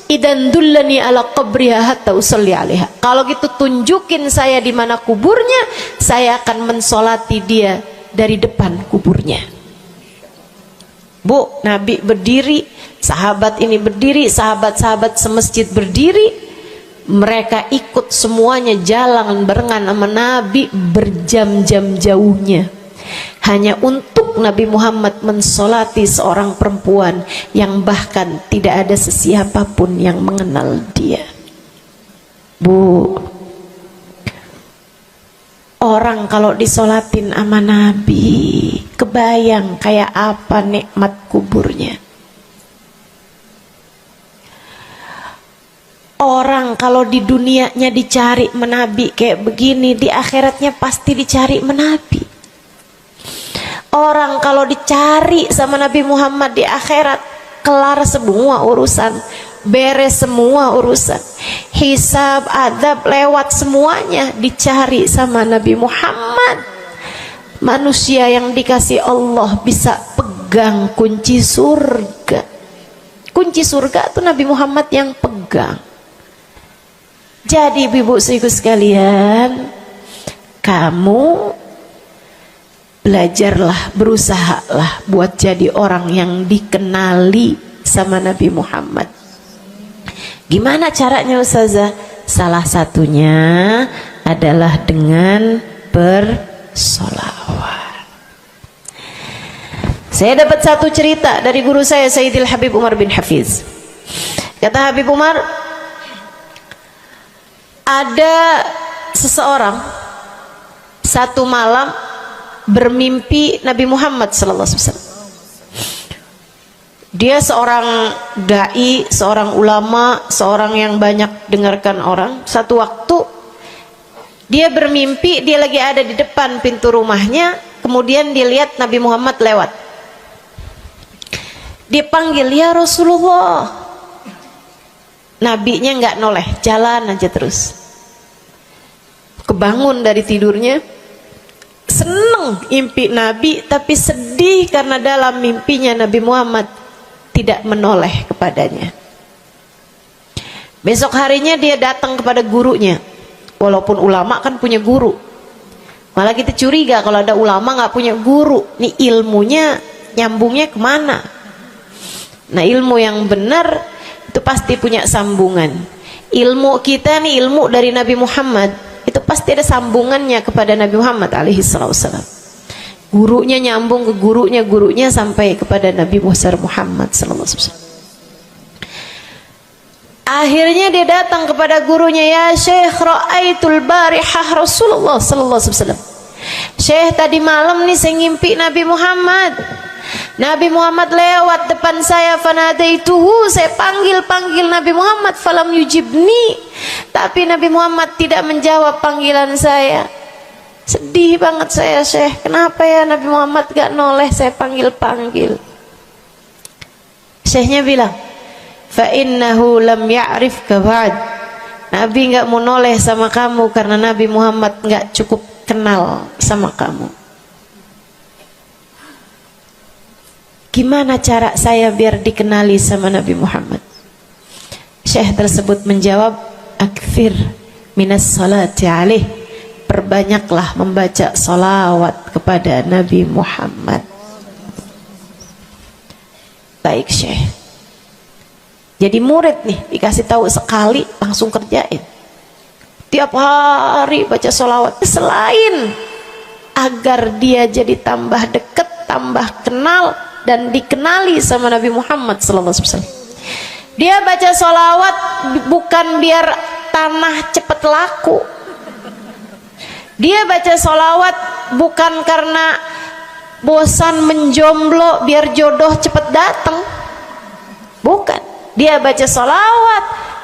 Idan dullani ala qabriha hatta usalli alaiha. Kalau gitu tunjukin saya di mana kuburnya, saya akan mensolati dia dari depan kuburnya. Bu, Nabi berdiri, sahabat ini berdiri, sahabat-sahabat semasjid berdiri. Mereka ikut semuanya jalan barengan sama Nabi berjam-jam jauhnya, hanya untuk Nabi Muhammad mensolati seorang perempuan yang bahkan tidak ada sesiapapun yang mengenal dia. Bu, orang kalau disolatin sama Nabi, kebayang kayak apa nikmat kuburnya. Orang Orang kalau di dunianya dicari menabi kayak begini, di akhiratnya pasti dicari menabi. Orang kalau dicari sama Nabi Muhammad di akhirat, kelar semua urusan, beres semua urusan, hisab, adab lewat semuanya, dicari sama Nabi Muhammad. Manusia yang dikasih Allah bisa pegang kunci surga. Kunci surga itu Nabi Muhammad yang pegang. Jadi ibu-ibu sekalian, kamu belajarlah, berusahalah buat jadi orang yang dikenali sama Nabi Muhammad. Gimana caranya Ustazah? Salah satunya adalah dengan bersolawat. Saya dapat satu cerita dari guru saya, Sayyidil Habib Umar bin Hafiz. Kata Habib Umar, ada seseorang satu malam bermimpi Nabi Muhammad sallallahu alaihi wasallam. Dia seorang dai, seorang ulama, seorang yang banyak dengarkan orang. Satu waktu dia bermimpi, dia lagi ada di depan pintu rumahnya, kemudian dia lihat Nabi Muhammad lewat. Dia panggil, ya Rasulullah. Nabinya nggak noleh, jalan aja terus. Kebangun dari tidurnya, seneng impi Nabi, tapi sedih karena dalam mimpinya Nabi Muhammad tidak menoleh kepadanya. Besok harinya dia datang kepada gurunya. Walaupun ulama kan punya guru, malah kita curiga kalau ada ulama nggak punya guru. Nih ilmunya nyambungnya kemana? Nah, ilmu yang benar itu pasti punya sambungan. Ilmu kita nih, ilmu dari Nabi Muhammad, itu pasti ada sambungannya kepada Nabi Muhammad alaihi wasallam. Gurunya nyambung ke gurunya sampai kepada Nabi Muhammad sallallahu alaihi wasallam. Akhirnya dia datang kepada gurunya, ya Syekh, ra'aitul barihah Rasulullah sallallahu alaihi wasallam. Syekh, tadi malam nih saya ngimpi Nabi Muhammad. Nabi Muhammad lewat depan saya, fanadaituhu, saya panggil Nabi Muhammad, falam yujibni, tapi Nabi Muhammad tidak menjawab panggilan saya. Sedih banget saya, Syekh, kenapa ya Nabi Muhammad gak noleh saya panggil. Syekhnya bilang, fa innahu lam ya'rifka ba'd. Nabi gak mau noleh sama kamu karena Nabi Muhammad gak cukup kenal sama kamu. Gimana cara saya biar dikenali sama Nabi Muhammad? Syekh tersebut menjawab, akfir minas salati alaih, perbanyaklah membaca salawat kepada Nabi Muhammad. Baik Syekh. Jadi murid nih, dikasih tahu sekali langsung kerjain. Tiap hari baca salawat. Selain agar dia jadi tambah dekat, tambah kenal, dan dikenali sama Nabi Muhammad sallallahu alaihi wasallam. Dia baca sholawat bukan biar tanah cepat laku. Dia baca sholawat bukan karena bosan menjomblo biar jodoh cepat datang. Bukan. Dia baca sholawat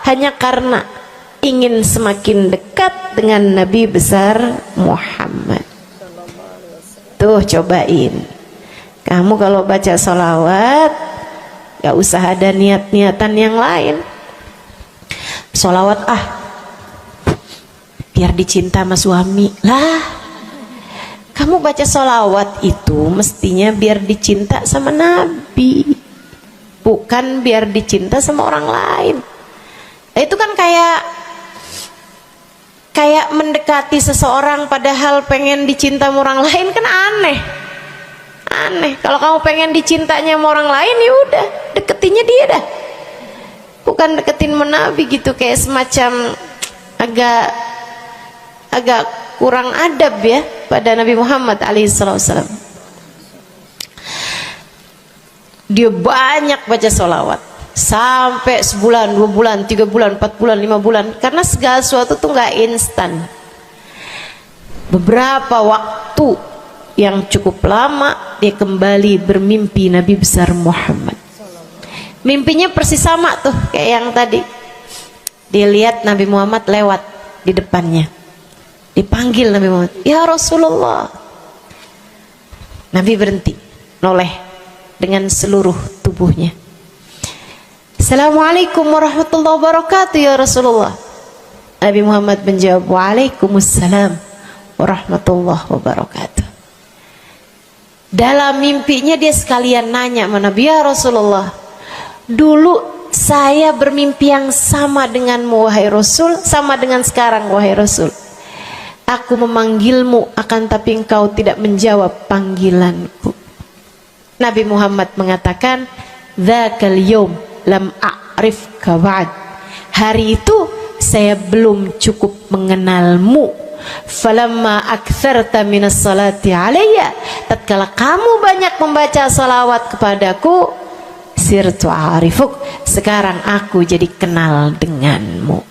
hanya karena ingin semakin dekat dengan Nabi besar Muhammad. Tuh cobain. Kamu kalau baca sholawat gak usah ada niat-niatan yang lain. Sholawat biar dicinta sama suami lah. Kamu baca sholawat itu mestinya biar dicinta sama Nabi, bukan biar dicinta sama orang lain. Itu kan kayak mendekati seseorang padahal pengen dicinta sama orang lain, kan aneh. Kalau kamu pengen dicintanya sama orang lain, ya udah deketinnya dia dah, bukan deketin Nabi gitu, kayak semacam agak kurang adab ya pada Nabi Muhammad alaihissalam. Dia banyak baca sholawat sampai sebulan, 2 bulan, 3 bulan, 4 bulan, 5 bulan, karena segala sesuatu tuh nggak instan. Beberapa waktu yang cukup lama dia kembali bermimpi Nabi besar Muhammad. Mimpinya persis sama tuh kayak yang tadi. Dilihat Nabi Muhammad lewat di depannya. Dipanggil Nabi Muhammad, "Ya Rasulullah." Nabi berhenti, noleh dengan seluruh tubuhnya. "Assalamualaikum warahmatullahi wabarakatuh ya Rasulullah." Nabi Muhammad menjawab, "Waalaikumsalam warahmatullahi wabarakatuh." Dalam mimpinya dia sekalian nanya sama Nabi, "Ya Rasulullah, dulu saya bermimpi yang sama denganmu wahai Rasul, sama dengan sekarang wahai Rasul. Aku memanggilmu akan tapi engkau tidak menjawab panggilanku." Nabi Muhammad mengatakan, "Dzakal yaum lam a'rifka ba'd." Hari itu saya belum cukup mengenalmu. Falamma aktsarta minas salati alayya, tatkala kamu banyak membaca salawat kepadaku, sirtu arifuk, sekarang aku jadi kenal denganmu.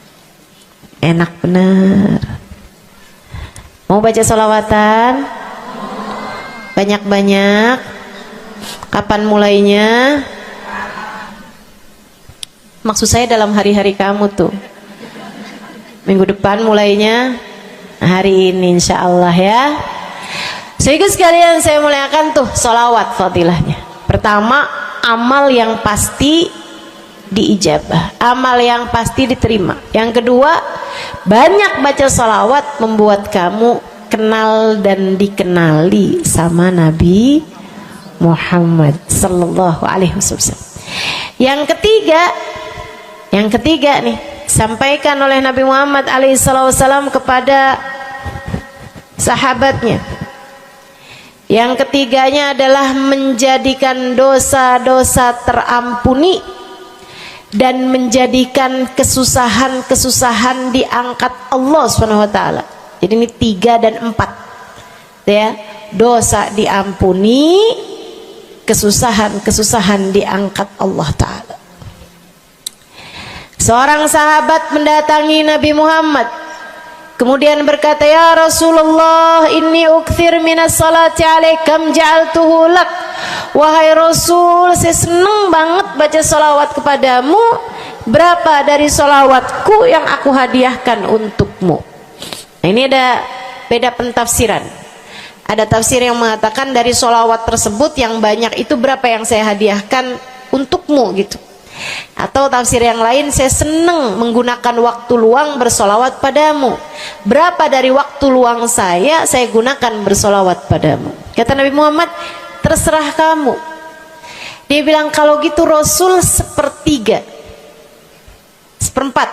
Enak bener. Mau baca salawatan? Banyak-banyak. Kapan mulainya? Maksud saya dalam hari-hari kamu tuh. Minggu depan mulainya, hari ini insya Allah ya. Sehingga sekalian saya muliakan tuh salawat fadilahnya. Pertama, amal yang pasti diijabah, amal yang pasti diterima. Yang kedua, banyak baca salawat membuat kamu kenal dan dikenali sama Nabi Muhammad sallallahu alaihi wasallam. Yang ketiga nih, sampaikan oleh Nabi Muhammad alaihi wasallam kepada sahabatnya. Yang ketiganya adalah menjadikan dosa-dosa terampuni dan menjadikan kesusahan-kesusahan diangkat Allah Subhanahu wa taala. Jadi ini 3 dan 4. Ya, dosa diampuni, kesusahan-kesusahan diangkat Allah taala. Seorang sahabat mendatangi Nabi Muhammad, kemudian berkata, "Ya Rasulullah, inni ukthir minas salati alaikam ja'altuhu lak." Wahai Rasul, saya senang banget baca salawat kepadamu. Berapa dari salawatku yang aku hadiahkan untukmu? Nah, ini ada beda pentafsiran. Ada tafsir yang mengatakan dari salawat tersebut yang banyak itu berapa yang saya hadiahkan untukmu gitu. Atau tafsir yang lain, saya senang menggunakan waktu luang bersolawat padamu. Berapa dari waktu luang saya gunakan bersolawat padamu? Kata Nabi Muhammad, terserah kamu. Dia bilang, kalau gitu Rasul 1/3, 1/4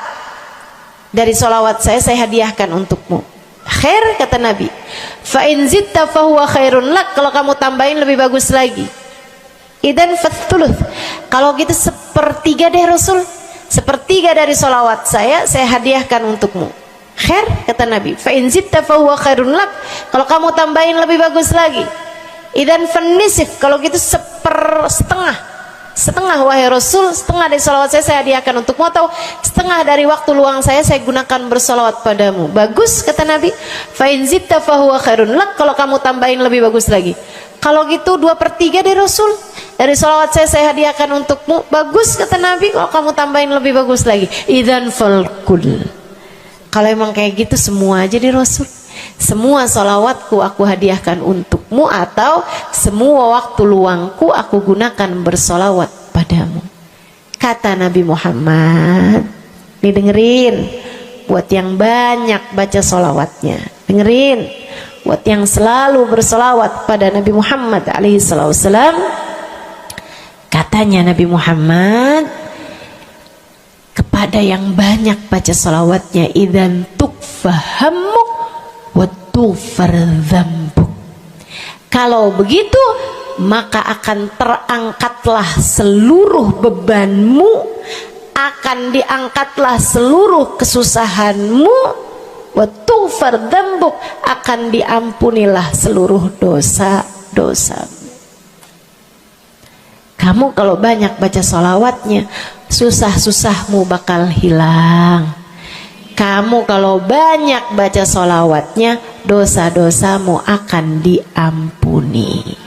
dari solawat saya hadiahkan untukmu. Khair, kata Nabi. Fa in zitta fahuwa khairun lak. Kalau kamu tambahin lebih bagus lagi. Idan fathuluth, kalau gitu 1/3 deh Rasul, 1/3 dari solawat saya hadiahkan untukmu. Khair, kata Nabi. Fa in zitta fahuwa khairun lak. Kalau kamu tambahin lebih bagus lagi. Idan fanisif, kalau gitu 1/2 wahai Rasul, 1/2 dari solawat saya hadiahkan untukmu, atau 1/2 dari waktu luang saya gunakan bersolawat padamu. Bagus, kata Nabi. Fa in zitta fahuwa khairun lak. Kalau kamu tambahin lebih bagus lagi. Kalau gitu 2/3 deh Rasul, dari salawat saya hadiahkan untukmu. Bagus, kata Nabi. Kalau kamu tambahin lebih bagus lagi. Idzan falkul. Kalau emang kayak gitu semua aja di Rasul. Semua salawatku aku hadiahkan untukmu, atau semua waktu luangku aku gunakan bersolawat padamu. Kata Nabi Muhammad. Nih dengerin, buat yang banyak baca solawatnya, dengerin. Buat yang selalu bersolawat pada Nabi Muhammad alaihi wasallam, katanya Nabi Muhammad kepada yang banyak baca solawatnya, idzan tukfahamuk wa tughfar dzambuk. Kalau begitu maka akan terangkatlah seluruh bebanmu, akan diangkatlah seluruh kesusahanmu, wa tughfar dzambuk, akan diampunilah seluruh dosa-dosa. Kamu kalau banyak baca sholawatnya, susah-susahmu bakal hilang. Kamu kalau banyak baca sholawatnya, dosa-dosamu akan diampuni.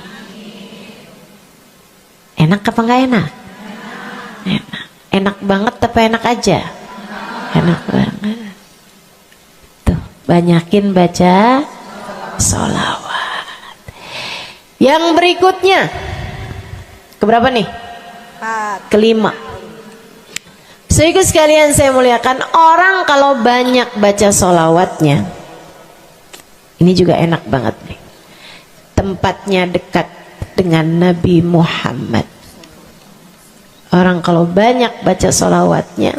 Enak apa enggak enak? Enak. Enak banget apa enak aja? Enak banget. Tuh, banyakin baca sholawat. Yang berikutnya, keberapa nih? Kelima. Saudaraku sekalian saya muliakan, orang kalau banyak baca sholawatnya, ini juga enak banget nih. Tempatnya dekat dengan Nabi Muhammad. Orang kalau banyak baca sholawatnya,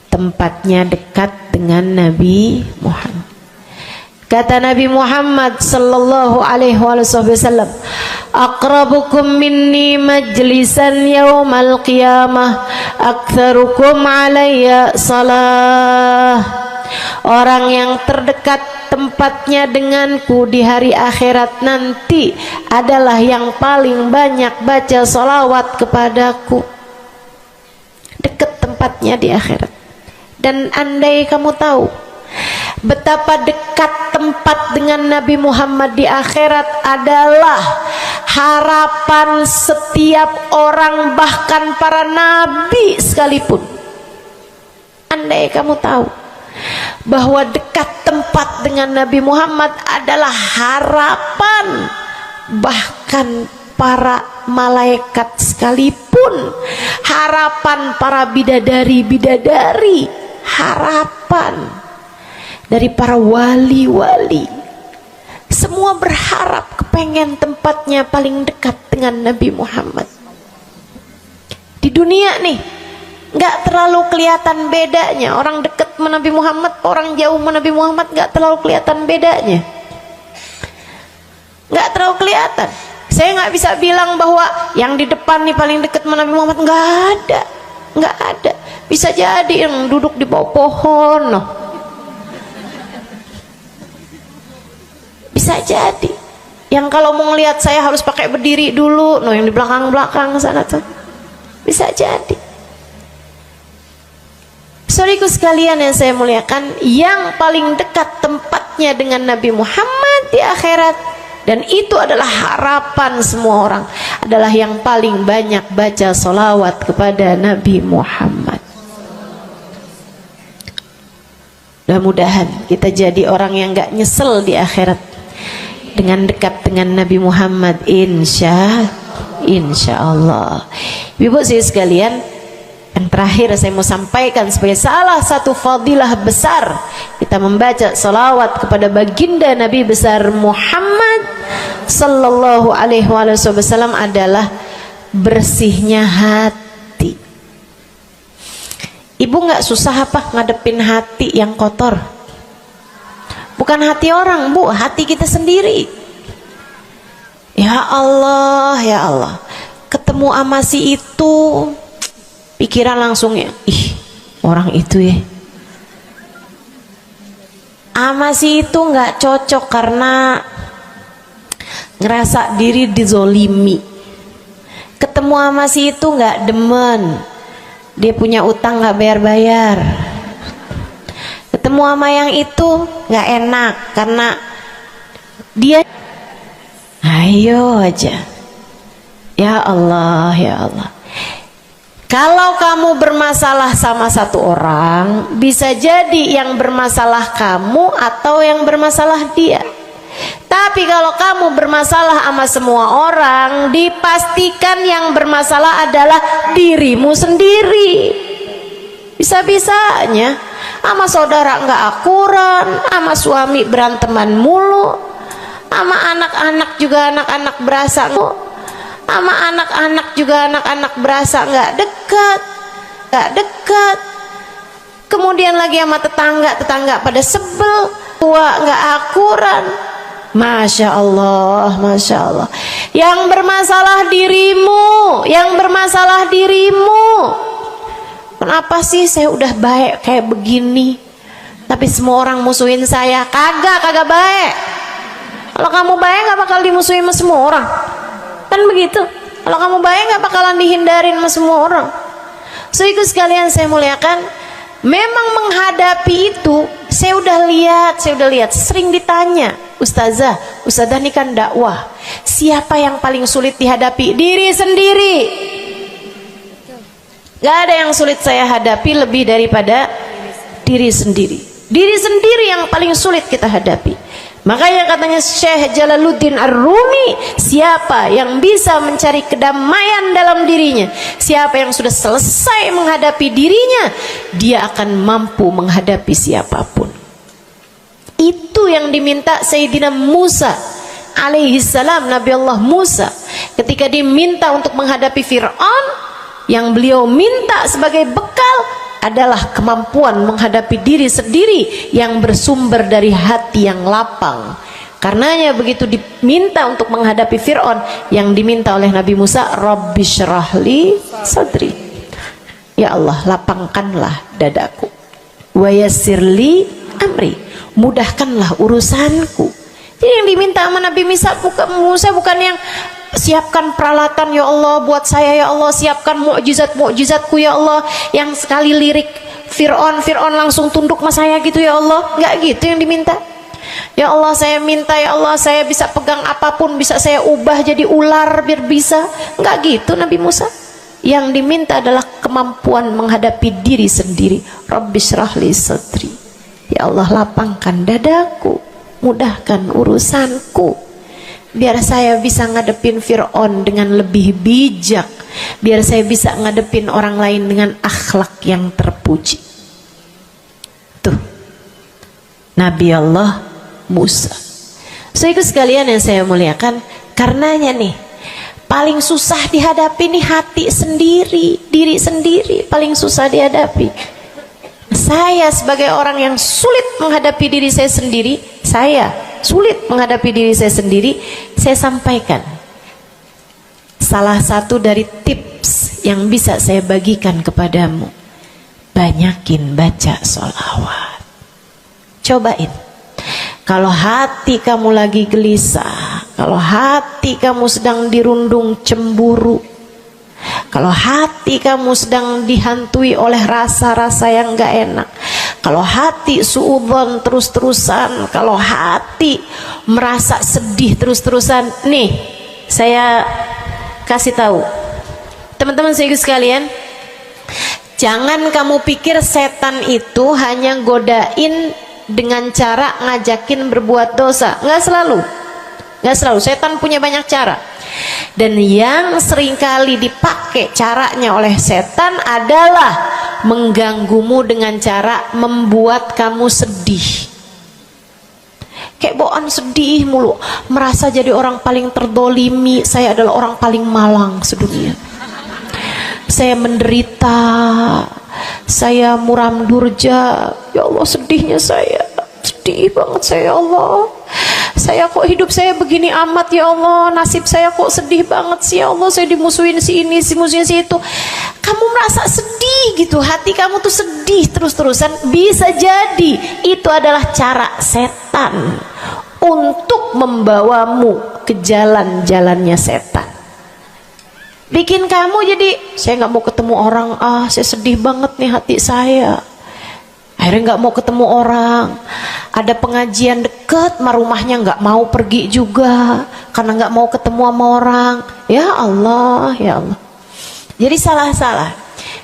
tempatnya dekat dengan Nabi Muhammad. Kata Nabi Muhammad sallallahu alaihi wasallam, aqrabukum minni majlisan yaumal qiyamah aktsarukum alayya salah. Orang yang terdekat tempatnya denganku di hari akhirat nanti adalah yang paling banyak baca sholawat kepadaku. Dekat tempatnya di akhirat. Dan andai kamu tahu betapa dekat tempat dengan Nabi Muhammad di akhirat adalah harapan setiap orang, bahkan para nabi sekalipun. Andai kamu tahu bahwa dekat tempat dengan Nabi Muhammad adalah harapan bahkan para malaikat sekalipun, harapan para bidadari-bidadari, harapan dari para wali-wali, semua berharap kepengen tempatnya paling dekat dengan Nabi Muhammad. Di dunia nih nggak terlalu kelihatan bedanya, orang dekat sama Nabi Muhammad, orang jauh sama Nabi Muhammad nggak terlalu kelihatan bedanya, nggak terlalu kelihatan. Saya nggak bisa bilang bahwa yang di depan nih paling dekat sama Nabi Muhammad, nggak ada. Bisa jadi yang duduk di bawah pohon, noh. Bisa jadi yang kalau mau ngelihat saya harus pakai berdiri dulu, no, yang di belakang sana tuh. Bisa jadi. Saudaraku sekalian yang saya muliakan, yang paling dekat tempatnya dengan Nabi Muhammad di akhirat, dan itu adalah harapan semua orang, adalah yang paling banyak baca sholawat kepada Nabi Muhammad. Mudah-mudahan kita jadi orang yang gak nyesel di akhirat dengan dekat dengan Nabi Muhammad, insya Allah. Ibu saya sekalian, yang terakhir saya mau sampaikan sebagai salah satu fadilah besar kita membaca salawat kepada baginda Nabi besar Muhammad sallallahu alaihi wasallam adalah bersihnya hati. Ibu nggak susah apa ngadepin hati yang kotor? Bukan hati orang, Bu, hati kita sendiri. Ya Allah, ketemu sama si itu, pikiran langsung ya, ih, orang itu ya, sama si itu nggak cocok karena ngerasa diri dizolimi. Ketemu sama si itu nggak demen, dia punya utang nggak bayar-bayar. Ketemu sama yang itu nggak enak karena dia, ayo aja. Ya Allah. Kalau kamu bermasalah sama satu orang, bisa jadi yang bermasalah kamu atau yang bermasalah dia. Tapi kalau kamu bermasalah sama semua orang, dipastikan yang bermasalah adalah dirimu sendiri. Bisa-bisanya sama saudara nggak akuran, sama suami beranteman mulu, sama anak-anak juga anak-anak berasa, sama anak-anak juga anak-anak berasa nggak dekat. Kemudian lagi sama tetangga pada sebel, tua nggak akuran. Masya Allah. Yang bermasalah dirimu. Kenapa sih saya udah baik kayak begini, tapi semua orang musuhin saya? Kagak baik. Kalau kamu baik nggak bakal dimusuhin sama semua orang, kan begitu? Kalau kamu baik nggak bakalan dihindarin sama semua orang. So ikut sekalian saya muliakan, memang menghadapi itu saya udah lihat, sering ditanya, Ustazah ini kan dakwah, siapa yang paling sulit dihadapi? Diri sendiri. Gak ada yang sulit saya hadapi lebih daripada diri sendiri. Diri sendiri yang paling sulit kita hadapi. Makanya katanya Syekh Jalaluddin Ar-Rumi, siapa yang bisa mencari kedamaian dalam dirinya, siapa yang sudah selesai menghadapi dirinya, dia akan mampu menghadapi siapapun. Itu yang diminta Sayyidina Musa alaihi salam, Nabi Allah Musa, ketika diminta untuk menghadapi Fir'aun, yang beliau minta sebagai bekal adalah kemampuan menghadapi diri sendiri yang bersumber dari hati yang lapang. Karenanya begitu diminta untuk menghadapi Fir'aun, yang diminta oleh Nabi Musa, Rabbi syrahli sadri, ya Allah lapangkanlah dadaku, wa yassirli amri, mudahkanlah urusanku. Jadi yang diminta sama Nabi Musa bukan yang siapkan peralatan ya Allah buat saya, ya Allah siapkan mukjizat-mukjizatku ya Allah, yang sekali lirik Fir'aun langsung tunduk sama saya gitu ya Allah. Enggak gitu yang diminta. Ya Allah saya minta, ya Allah saya bisa pegang apapun, bisa saya ubah jadi ular biar bisa. Enggak gitu Nabi Musa. Yang diminta adalah kemampuan menghadapi diri sendiri. Rabbi syrahli sadri, ya Allah lapangkan dadaku, mudahkan urusanku, biar saya bisa ngadepin Fir'aun dengan lebih bijak, biar saya bisa ngadepin orang lain dengan akhlak yang terpuji. Tuh Nabi Allah Musa. So ikut sekalian yang saya muliakan, karenanya nih paling susah dihadapi nih hati sendiri, diri sendiri paling susah dihadapi. Saya sebagai orang yang sulit menghadapi diri saya sendiri, saya sampaikan salah satu dari tips yang bisa saya bagikan kepadamu. Banyakin baca sholawat. Cobain. Kalau hati kamu lagi gelisah, kalau hati kamu sedang dirundung cemburu, kalau hati kamu sedang dihantui oleh rasa-rasa yang gak enak, kalau hati suudzon terus-terusan, kalau hati merasa sedih terus-terusan, nih saya kasih tahu teman-teman saya sekalian, jangan kamu pikir setan itu hanya godain dengan cara ngajakin berbuat dosa. Nggak selalu. Setan punya banyak cara. Dan yang seringkali dipakai caranya oleh setan adalah mengganggumu dengan cara membuat kamu sedih. Kayak bawaan sedih mulu, merasa jadi orang paling terdolimi. Saya adalah orang paling malang sedunia. Saya menderita, saya muram durja, ya Allah sedihnya saya, sedih banget saya, ya Allah saya kok hidup saya begini amat ya Allah, nasib saya kok sedih banget sih ya Allah, saya dimusuhin si ini, si musuhin si itu. Kamu merasa sedih gitu, hati kamu tuh sedih terus-terusan, bisa jadi itu adalah cara setan untuk membawamu ke jalan-jalannya setan. Bikin kamu jadi, saya nggak mau ketemu orang, saya sedih banget nih hati saya. Akhirnya nggak mau ketemu orang. Ada pengajian deket, sama rumahnya nggak mau pergi juga, karena nggak mau ketemu sama orang. Ya Allah, ya Allah. Jadi salah-salah.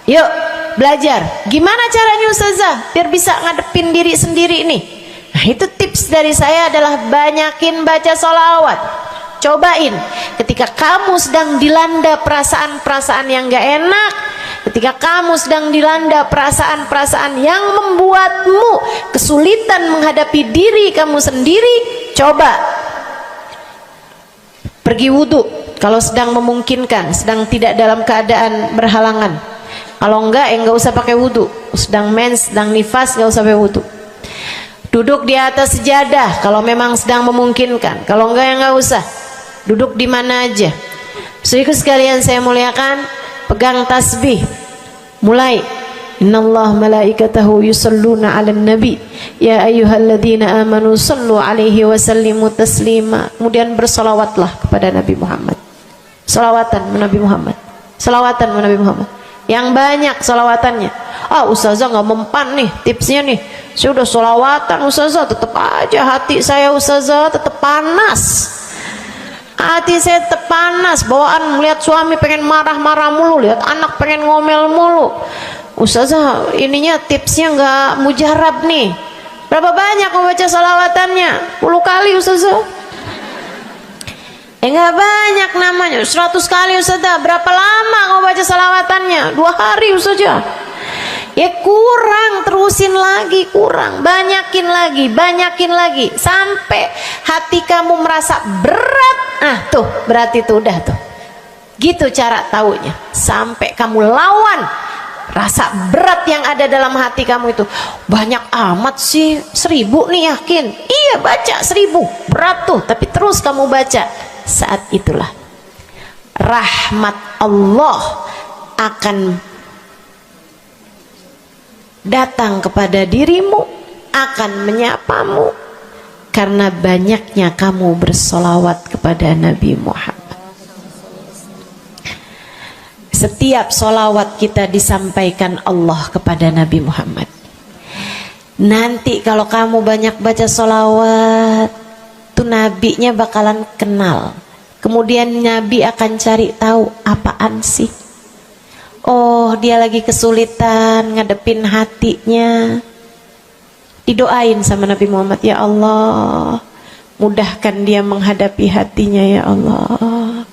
Yuk belajar. Gimana caranya Ustazah biar bisa ngadepin diri sendiri nih? Nah itu tips dari saya adalah banyakin baca sholawat. Cobain ketika kamu sedang dilanda perasaan-perasaan yang gak enak, ketika kamu sedang dilanda perasaan-perasaan yang membuatmu kesulitan menghadapi diri kamu sendiri, coba pergi wudhu kalau sedang memungkinkan, sedang tidak dalam keadaan berhalangan. Kalau enggak ya enggak usah pakai wudhu. Sedang mens, sedang nifas, enggak usah pakai wudhu. Duduk di atas sejadah kalau memang sedang memungkinkan, kalau enggak ya enggak usah. Duduk di mana aja. Saudaraku sekalian saya muliakan, pegang tasbih. Mulai. Innallaha malaikatahu yusalluna 'alan nabi ya ayyuhalladzina amanu sallu 'alaihi wa sallimu taslima. Kemudian bersolawatlah kepada Nabi Muhammad. Solawatan Nabi Muhammad. Solawatan Nabi Muhammad. Yang banyak solawatannya. Ustazah nggak mempan nih tipsnya nih. Saya udah solawatan Ustazah, tetap aja hati saya Ustazah tetap panas. Hati saya tetap panas, bawaan melihat suami pengen marah-marah mulu, lihat anak pengen ngomel mulu. Ustazah ininya tipsnya nggak mujarab nih. Berapa banyak mau baca salawatannya? 10 kali Ustazah. Nggak banyak namanya, 100 kali Ustazah. Berapa lama mau baca salawatannya? 2 hari Ustazah. Ya kurang, terusin lagi, kurang, banyakin lagi sampai hati kamu merasa berat. Tuh berarti tuh udah tuh. Gitu cara taunya. Sampai kamu lawan rasa berat yang ada dalam hati kamu itu. Banyak amat sih, 1000 nih yakin. Iya baca 1000, berat tuh, tapi terus kamu baca. Saat itulah rahmat Allah akan datang kepada dirimu, akan menyapamu karena banyaknya kamu bersolawat kepada Nabi Muhammad. Setiap solawat kita disampaikan Allah kepada Nabi Muhammad. Nanti kalau kamu banyak baca solawat, tuh nabinya bakalan kenal. Kemudian Nabi akan cari tahu apaan sih. Oh, dia lagi kesulitan ngadepin hatinya. Didoain sama Nabi Muhammad, ya Allah, mudahkan dia menghadapi hatinya ya Allah.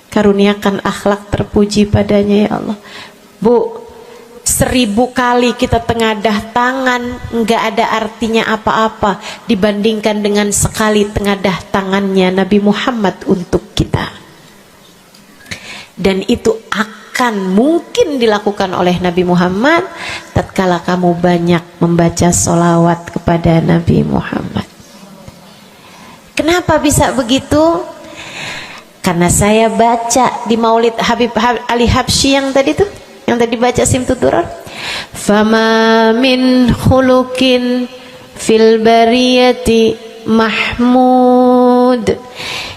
Karuniakan akhlak terpuji padanya ya Allah. Bu, 1000 kali kita tengadah tangan nggak ada artinya apa-apa dibandingkan dengan sekali tengadah tangannya Nabi Muhammad untuk kita. Dan itu akan mungkin dilakukan oleh Nabi Muhammad tatkala kamu banyak membaca sholawat kepada Nabi Muhammad. Kenapa bisa begitu? Karena saya baca di Maulid Habib Ali Habsyi yang tadi tuh, yang tadi baca Simtud Durar. Fama min khuluqin fil bariyati mahmud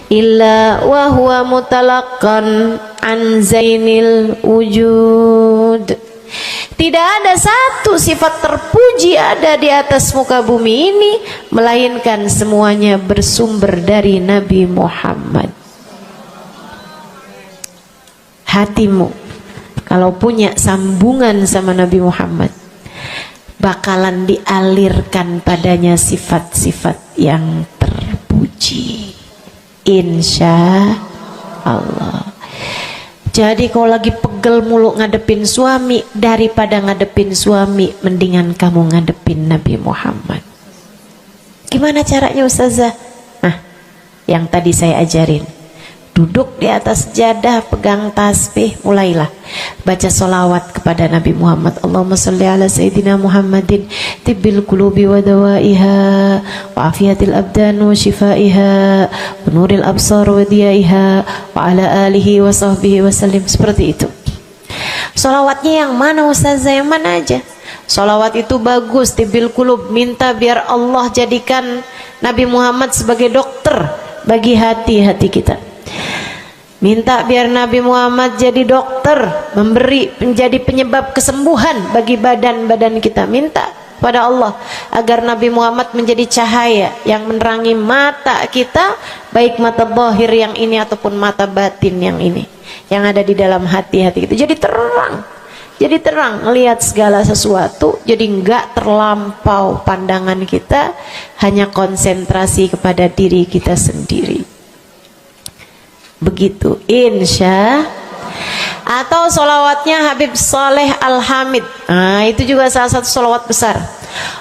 illa wa huwa mutalaqqan an zainil wujud. Tidak ada satu sifat terpuji ada di atas muka bumi ini melainkan semuanya bersumber dari Nabi Muhammad. Hatimu kalau punya sambungan sama Nabi Muhammad bakalan dialirkan padanya sifat-sifat yang terpuji, insya Allah. Jadi kalau lagi pegel mulu ngadepin suami, daripada ngadepin suami mendingan kamu ngadepin Nabi Muhammad. Gimana caranya Ustazah? Nah, yang tadi saya ajarin. Duduk di atas sejadah, pegang tasbih, mulailah baca solawat kepada Nabi Muhammad. Allahumma salli ala Sayyidina Muhammadin tibbil qulubi wa dawaiha wa afiyatil abdan wa shifaiha wa nuril absar wa diyaiha wa ala alihi wa sahbihi wa sallim. Seperti itu. Solawatnya yang mana Ustazah? Yang mana aja? Solawat itu bagus, tibbil qulub, minta biar Allah jadikan Nabi Muhammad sebagai dokter bagi hati-hati kita. Minta biar Nabi Muhammad jadi dokter, menjadi penyebab kesembuhan bagi badan-badan kita. Minta pada Allah agar Nabi Muhammad menjadi cahaya yang menerangi mata kita, baik mata zahir yang ini ataupun mata batin yang ini, yang ada di dalam hati-hati kita. Jadi terang melihat segala sesuatu, jadi enggak terlampau pandangan kita, hanya konsentrasi kepada diri kita sendiri. Begitu, insya. Atau solawatnya Habib Saleh Al-Hamid. Nah, itu juga salah satu solawat besar.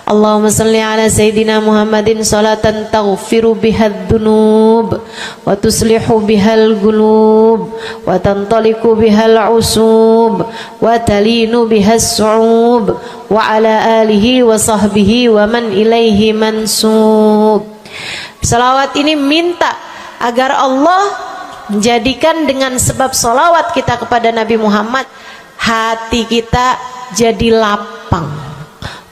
Allahumma salli ala Sayyidina Muhammadin salatan taghfiru bihad dunub wa tuslihu bihal gulub wa tantaliku bihal usub wa talinu bihas su'ub wa ala alihi wa sahbihi wa man ilaihi mansub. Salawat ini minta agar Allah menjadikan dengan sebab solawat kita kepada Nabi Muhammad, hati kita jadi lapang,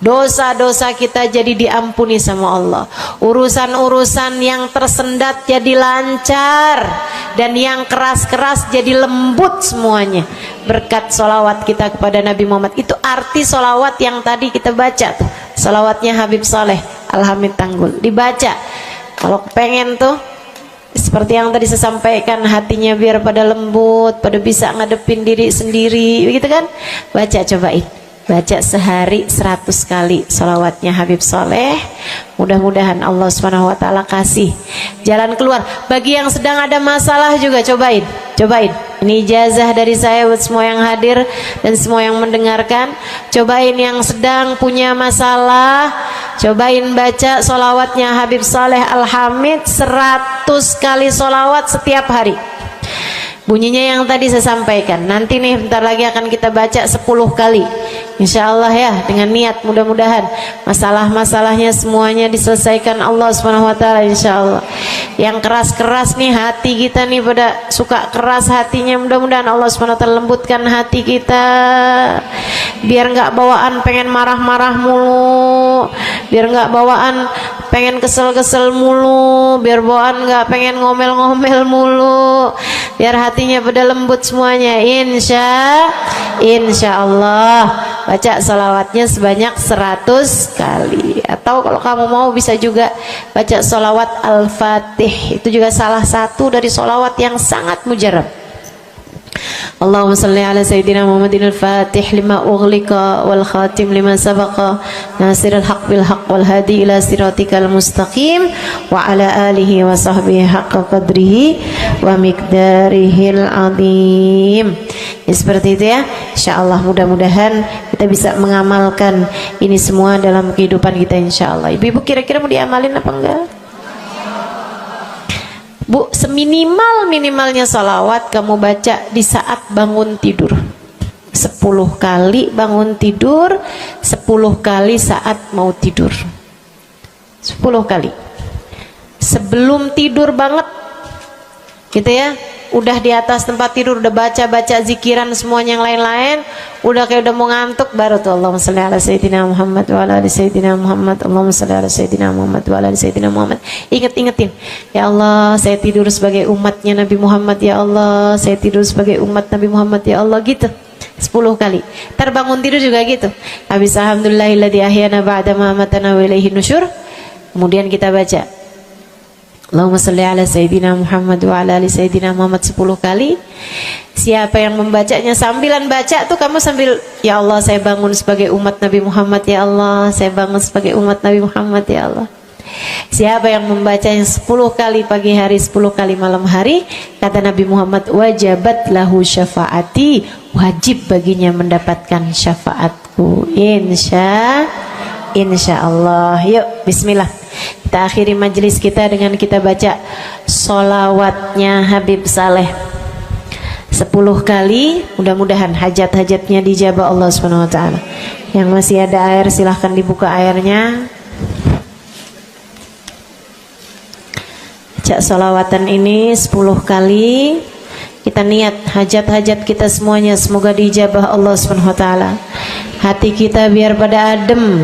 dosa-dosa kita jadi diampuni sama Allah, urusan-urusan yang tersendat jadi lancar, dan yang keras-keras jadi lembut semuanya berkat solawat kita kepada Nabi Muhammad. Itu arti solawat yang tadi kita baca tuh, solawatnya Habib Saleh Al-Hamid Tanggul. Dibaca kalau pengen tuh seperti yang tadi saya sampaikan, hatinya biar pada lembut, pada bisa ngadepin diri sendiri, begitu kan? Baca, cobain. baca sehari 100 kali sholawatnya Habib Soleh. Mudah-mudahan Allah Subhanahu wa ta'ala kasih jalan keluar. Bagi yang sedang ada masalah juga cobain. Ini ijazah dari saya buat semua yang hadir dan semua yang mendengarkan. Cobain yang sedang punya masalah, cobain baca sholawatnya Habib Soleh Al-Hamid 100 kali sholawat setiap hari. Bunyinya yang tadi saya sampaikan. Nanti nih bentar lagi akan kita baca 10 kali. Insya Allah ya, dengan niat mudah-mudahan masalah-masalahnya semuanya diselesaikan Allah Subhanahu wa ta'ala, insya Allah. Yang keras-keras nih hati kita nih, pada suka keras hatinya, mudah-mudahan Allah Subhanahu wa ta'ala lembutkan hati kita, biar nggak bawaan pengen marah-marah mulu, biar nggak bawaan pengen kesel-kesel mulu, biar bawaan nggak pengen ngomel-ngomel mulu, biar hatinya pada lembut semuanya. Insya Allah baca salawatnya sebanyak 100 kali. Atau kalau kamu mau bisa juga baca salawat Al-Fatih, itu juga salah satu dari salawat yang sangat mujarab. Allahumma salli ala Sayyidina Muhammadin al-Fatih lima ughliqa wal khatim lima sabaqa nasirul haq bil haq wal hadi ila siratikal mustaqim wa ala alihi wa sahbihi haqqa qadrihi wa miqdarihil azim. Ya, seperti itu ya. Insyaallah mudah-mudahan kita bisa mengamalkan ini semua dalam kehidupan kita insyaallah. Ibu-ibu kira-kira mau diamalin apa enggak? Bu, seminimal-minimalnya salawat kamu baca di saat bangun tidur 10 kali bangun tidur, 10 kali saat mau tidur, 10 kali sebelum tidur banget gitu ya. Udah di atas tempat tidur udah baca-baca zikiran semuanya yang lain-lain, udah kayak udah mau ngantuk, baru tuh Allahumma shalli ala Sayyidina Muhammad wa ala ali Sayyidina Muhammad, Allahumma shalli ala Sayyidina Muhammad wa ala ali Sayyidina Muhammad. Ingetin, ya Allah saya tidur sebagai umatnya Nabi Muhammad, ya Allah saya tidur sebagai umat Nabi Muhammad, ya Allah, gitu 10 kali. Terbangun tidur juga gitu. Habis alhamdulillahilladzi ahyana ba'da ma amatana wa ilaihi nusyur. Kemudian kita baca Allahumma salli ala Sayyidina Muhammad wa ala ali Sayyidina Muhammad 10 kali. Siapa yang membacanya sambilan baca tuh kamu sambil, ya Allah saya bangun sebagai umat Nabi Muhammad, ya Allah saya bangun sebagai umat Nabi Muhammad, ya Allah. Siapa yang membacanya 10 kali pagi hari, 10 kali malam hari, kata Nabi Muhammad, wajabat lahu syafaati, wajib baginya mendapatkan syafaatku. Insya Allah. Yuk bismillah, kita akhiri majelis kita dengan kita baca sholawatnya Habib Saleh 10 kali. Mudah-mudahan hajat-hajatnya dijabah Allah Subhanahu wa ta'ala. Yang masih ada air silahkan dibuka airnya. Baca sholawatan ini 10 kali. Kita niat hajat-hajat kita semuanya semoga dijabah Allah Subhanahu wa ta'ala. Hati kita biar pada adem,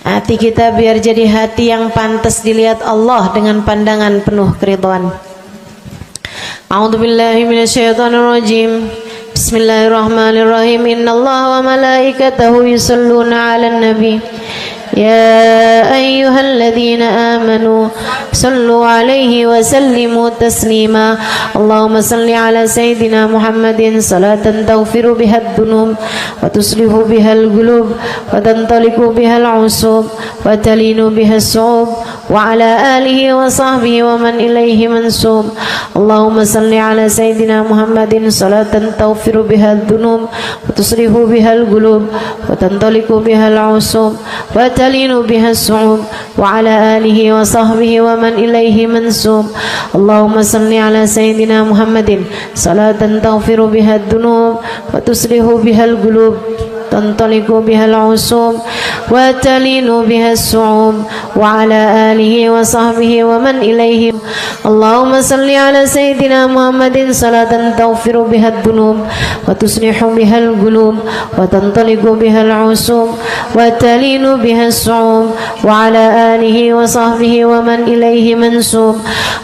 hati kita biar jadi hati yang pantas dilihat Allah dengan pandangan penuh keridhaan. A'udzubillahi minasyaitonirrajim. Bismillahirrahmanirrahim. Innallaha wa malaikatahu yusholluna 'alan nabi. يا أيها الذين آمنوا صلوا عليه وسلموا تسليما اللهم صل على سيدنا محمد صلاة تغفر بها الذنوب وتصلح بها القلوب وتنطلق بها العصوب وتلين بها الصعوب وعلى آله وصحبه ومن إليه منسوب اللهم صل على سيدنا محمد صلاة تغفر بها الذنوب وتصلح بها القلوب وتنطلق بها العصوب وتلين بها الصعوب وعلى آله وصحبه ومن إليه منسوب اللهم صل على سيدنا محمد صلاة تغفر بها الذنوب وتصلح بها القلوب تنطلق بها العصوب وتلين بها الصعوب وعلى آله وصحبه ومن إليه اللهم صل على سيدنا محمد صلاة تغفر بها الذنوب وتصلح بها القلوب وتنطلق بها العصوب وتلين بها الصعوب وعلى آله وصحبه ومن إليه منسوب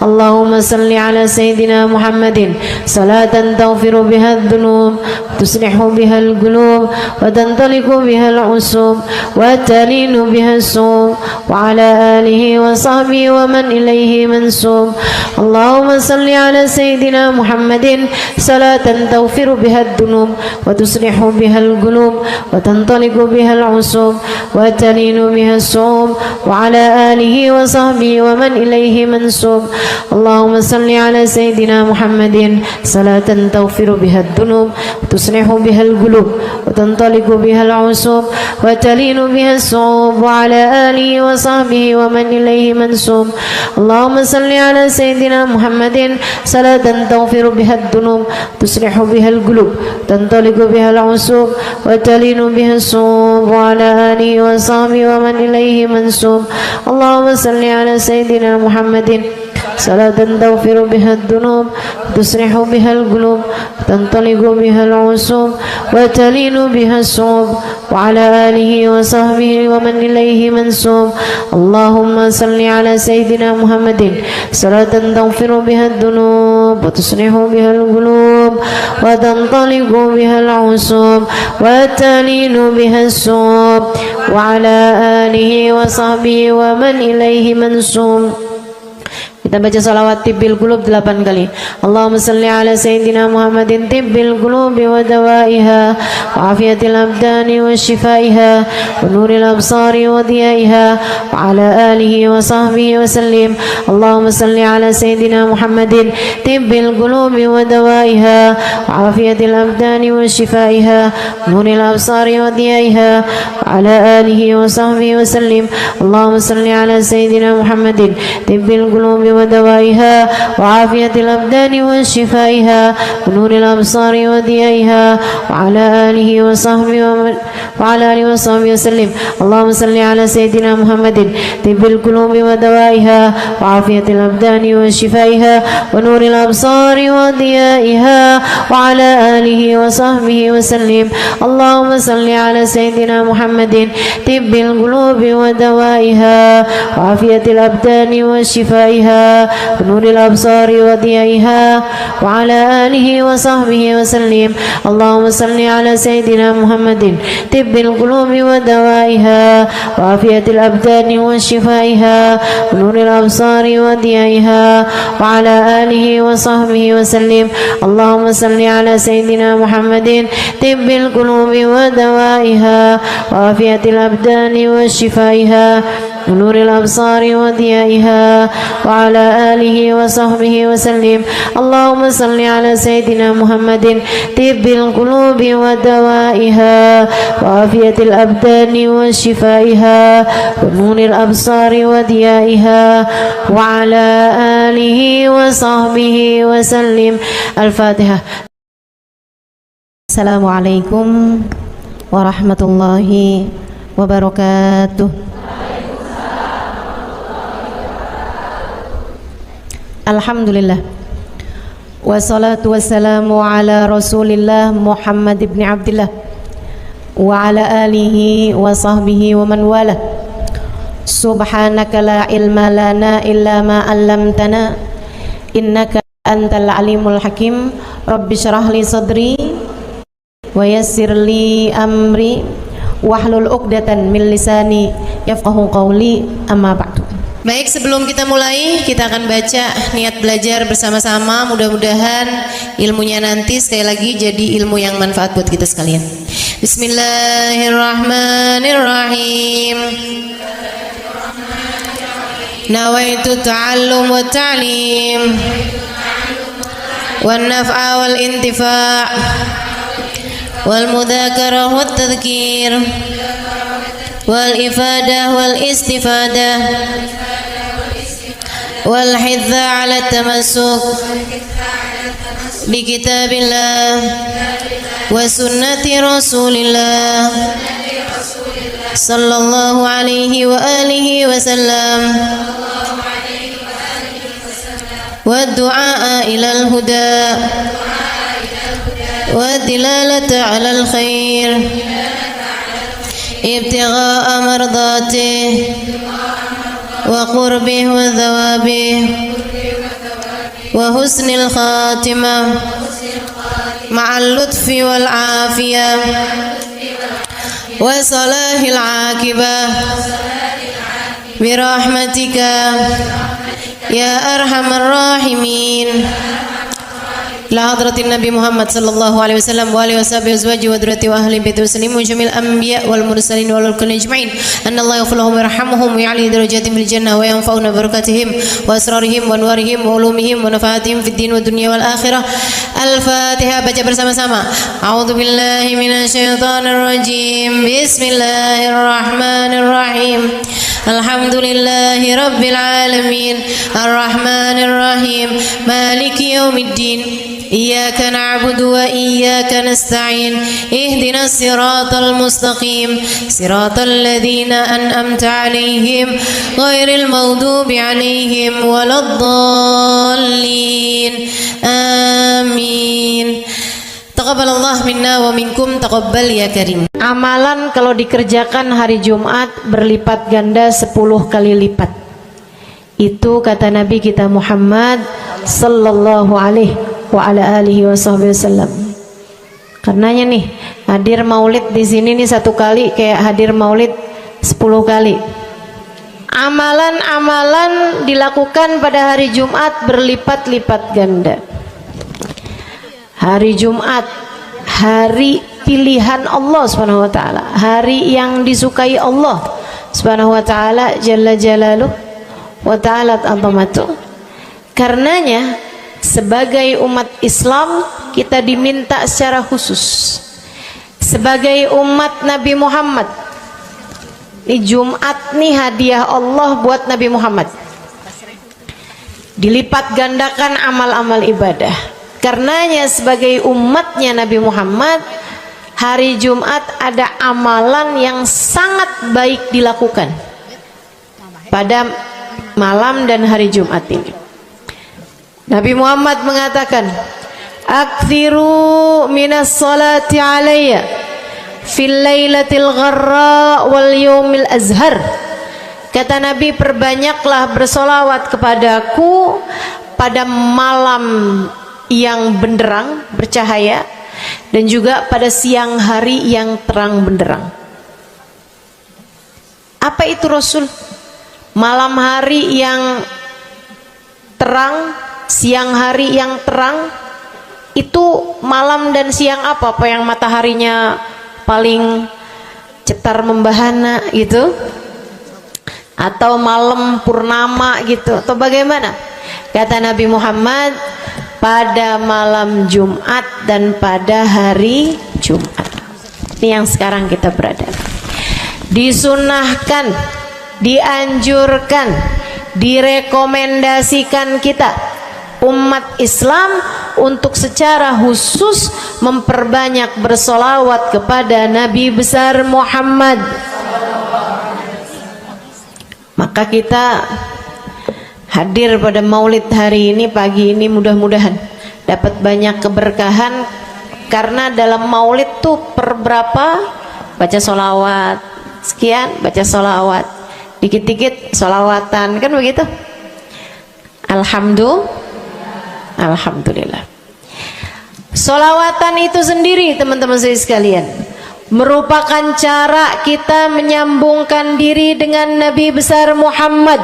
اللهم صل على سيدنا محمد صلاة تغفر بها الذنوب وتصلح بها القلوب وتنطلق وتنطلق بها العصوب وتلين بها الصوم وعلى آله وصحبه ومن إليه منسوب. اللهم صل على سيدنا محمد صلاة تغفر بها الذنوب وتصلح بها القلوب وتنطلق بها العصوب وتلين بها الصوم وعلى آله وصحبه ومن إليه منسوب. اللهم صل على سيدنا محمد صلاة تغفر بها الذنوب وتصلح بها القلوب وتنطلق بها العصوب وتلين بها الصوم وعلى آله وصحبه ومن إليه منسوب. اللهم صل على سيدنا محمد صلاة تغفر بها الذنوب تصلح بها القلوب تنطلق بها العصوب وتلين بها الصوم وعلى آله وصحبه ومن إليه منسوب. اللهم صل على سيدنا محمد صلاة تغفر بها الذنوب تصلح بها القلوب تنطلق بها العصوب وتلين بها الصوم وعلى آله وصحبه ومن إليه منسوب. اللهم صل على سيدنا محمد صلاة تغفر بها الذنوب وتصلح بها القلوب وتنطلق بها العصوب وتلين بها الصوم وعلى آله وصحبه ومن إليه منسوب. Kita baca salawat tibbil qulub 8 kali. Allahumma salli ala sayyidina Muhammadin tibbil qulubi wa dawaiha wa afiyatil abdani wa shifaiha wa nuril absari wa diyaiha wa ala alihi wa sahbihi wa sallim. Allahumma salli ala sayyidina Muhammadin tibbil qulubi wa dawaiha wa afiyatil abdani wa shifaiha wa nuril absari wa diyaiha wa ala alihi wa sahbihi wa sallim. Allahumma salli ala sayyidina Muhammadin tibbil qulubi ودوائها وعافية الأبدان وشفائها ونور الأبصار وضيائها وعلى آله وصحبه وسلم. اللهم صل على سيدنا محمد طب القلوب ودوائها وعافية الأبدان وشفائها ونور الأبصار وضيائها وعلى آله وصحبه وسلم. اللهم صل على سيدنا محمد طب القلوب ودوائها وعافية الأبدان وشفائها ونور الأبصار وضيائها وعلى آله وصحبه وسلم. اللهم صل على سيدنا محمد طب القلوب ودوائها وعافية الأبدان وشفائها ونور الأبصار وضيائها وعلى آله وصحبه وسلم. اللهم صل على سيدنا محمد طب القلوب ودوائها وعافية الأبدان وشفائها ونور الأبصار وضيائها وعلى آله وصحبه وسلم. اللهم صل على سيدنا محمد طب القلوب ودوائها وعافية الأبدان وشفائها ونور الأبصار وضيائها وعلى آله وصحبه وسلم. الفاتحة. السلام عليكم ورحمة الله وبركاته. Alhamdulillah wassalatu wassalamu ala rasulillah Muhammad ibn Abdillah wa ala alihi wa sahbihi wa man wala. Subhanaka la ilma lana illa ma 'allamtana innaka antal alimul hakim. Rabbi syrah li sadri wa yassir li amri wahlul 'uqdatan min lisani yafqahu qawli. Amma ba'du. Baik, sebelum kita mulai, kita akan baca niat belajar bersama-sama. Mudah-mudahan ilmunya nanti sekali lagi jadi ilmu yang manfaat buat kita sekalian. Bismillahirrahmanirrahim. Nawaitu ta'allum wa ta'lim wan naf'a wal intifa' wal mudzakarah wat tadhkir wal ifadah wal istifadah wal hidza ala tamassuk bi kitabillah wa sunnati rasulillah sallallahu alaihi wa alihi wa sallam wa du'a ila al huda wa dilalata ala al khair ابتغاء مرضاته وقربه وثوابه وحسن الخاتمة مع اللطف والعافية وصلاح العاقبة برحمتك يا أرحم الراحمين. لحضرة النبي محمد صلى الله عليه وسلم وآله وصحبه وأزواجه وذريته وأهل بيته وسلم وجميع الأنبياء والمرسلين والكل أجمعين أن الله يغفر لهم ويرحمهم ويعلي درجاتهم في الجنة وينفعنا ببركاتهم وأسرارهم وأنوارهم وعلومهم ونفعاتهم في الدين والدنيا والآخرة. الفاتحة. Baca bersama-sama. A'udzu billahi minasyaitonir rajim. Bismillahirrahmanirrahim. Alhamdulillahi rabbil alamin. Arrahmanir rahim. Maliki yaumiddin. Iyyaka na'budu wa iyyaka nasta'in. Ihdinas siratal mustaqim. Siratal ladzina an'amta 'alaihim ghairil maghdubi 'alaihim waladdallin. Amin. Taqabbalallah minna wa minkum, taqabbal ya karim. Amalan kalau dikerjakan hari Jumat berlipat ganda 10 kali lipat. Itu kata Nabi kita Muhammad sallallahu alaihi wa ala alihi wasallam. Karenanya nih, hadir maulid di sini nih 1 kali kayak hadir maulid 10 kali. Amalan-amalan dilakukan pada hari Jumat berlipat-lipat ganda. Hari Jumat, hari pilihan Allah Subhanahu wa taala, hari yang disukai Allah Subhanahu wa taala jalla jalaluh wa ta'alat azamatuh. Karenanya sebagai umat Islam kita diminta secara khusus sebagai umat Nabi Muhammad. Ini Jumat nih hadiah Allah buat Nabi Muhammad. Dilipat gandakan amal-amal ibadah. Karenanya sebagai umatnya Nabi Muhammad, hari Jumat ada amalan yang sangat baik dilakukan pada malam dan hari Jumat ini. Nabi Muhammad mengatakan, "Aktsiru minas salati alayya fil lailatil gharra wal yaumil azhar." Kata Nabi, perbanyaklah bersolawat kepadaku pada malam yang benderang, bercahaya, dan juga pada siang hari yang terang benderang. Apa itu Rasul? Malam hari yang terang, siang hari yang terang. Itu malam dan siang apa? Apa yang mataharinya paling cetar membahana gitu? Atau malam purnama gitu? Atau bagaimana? Kata Nabi Muhammad, pada malam Jumat dan pada hari Jumat. Ini yang sekarang kita berada. Disunahkan, dianjurkan, direkomendasikan kita umat Islam untuk secara khusus memperbanyak bersolawat kepada Nabi besar Muhammad. Maka kita hadir pada maulid hari ini, pagi ini, mudah-mudahan dapat banyak keberkahan. Karena dalam maulid tuh per berapa baca solawat, sekian baca solawat, dikit-dikit solawatan, kan begitu. Alhamdulillah. Solawatan itu sendiri teman-teman saya sekalian merupakan cara kita menyambungkan diri dengan Nabi besar Muhammad.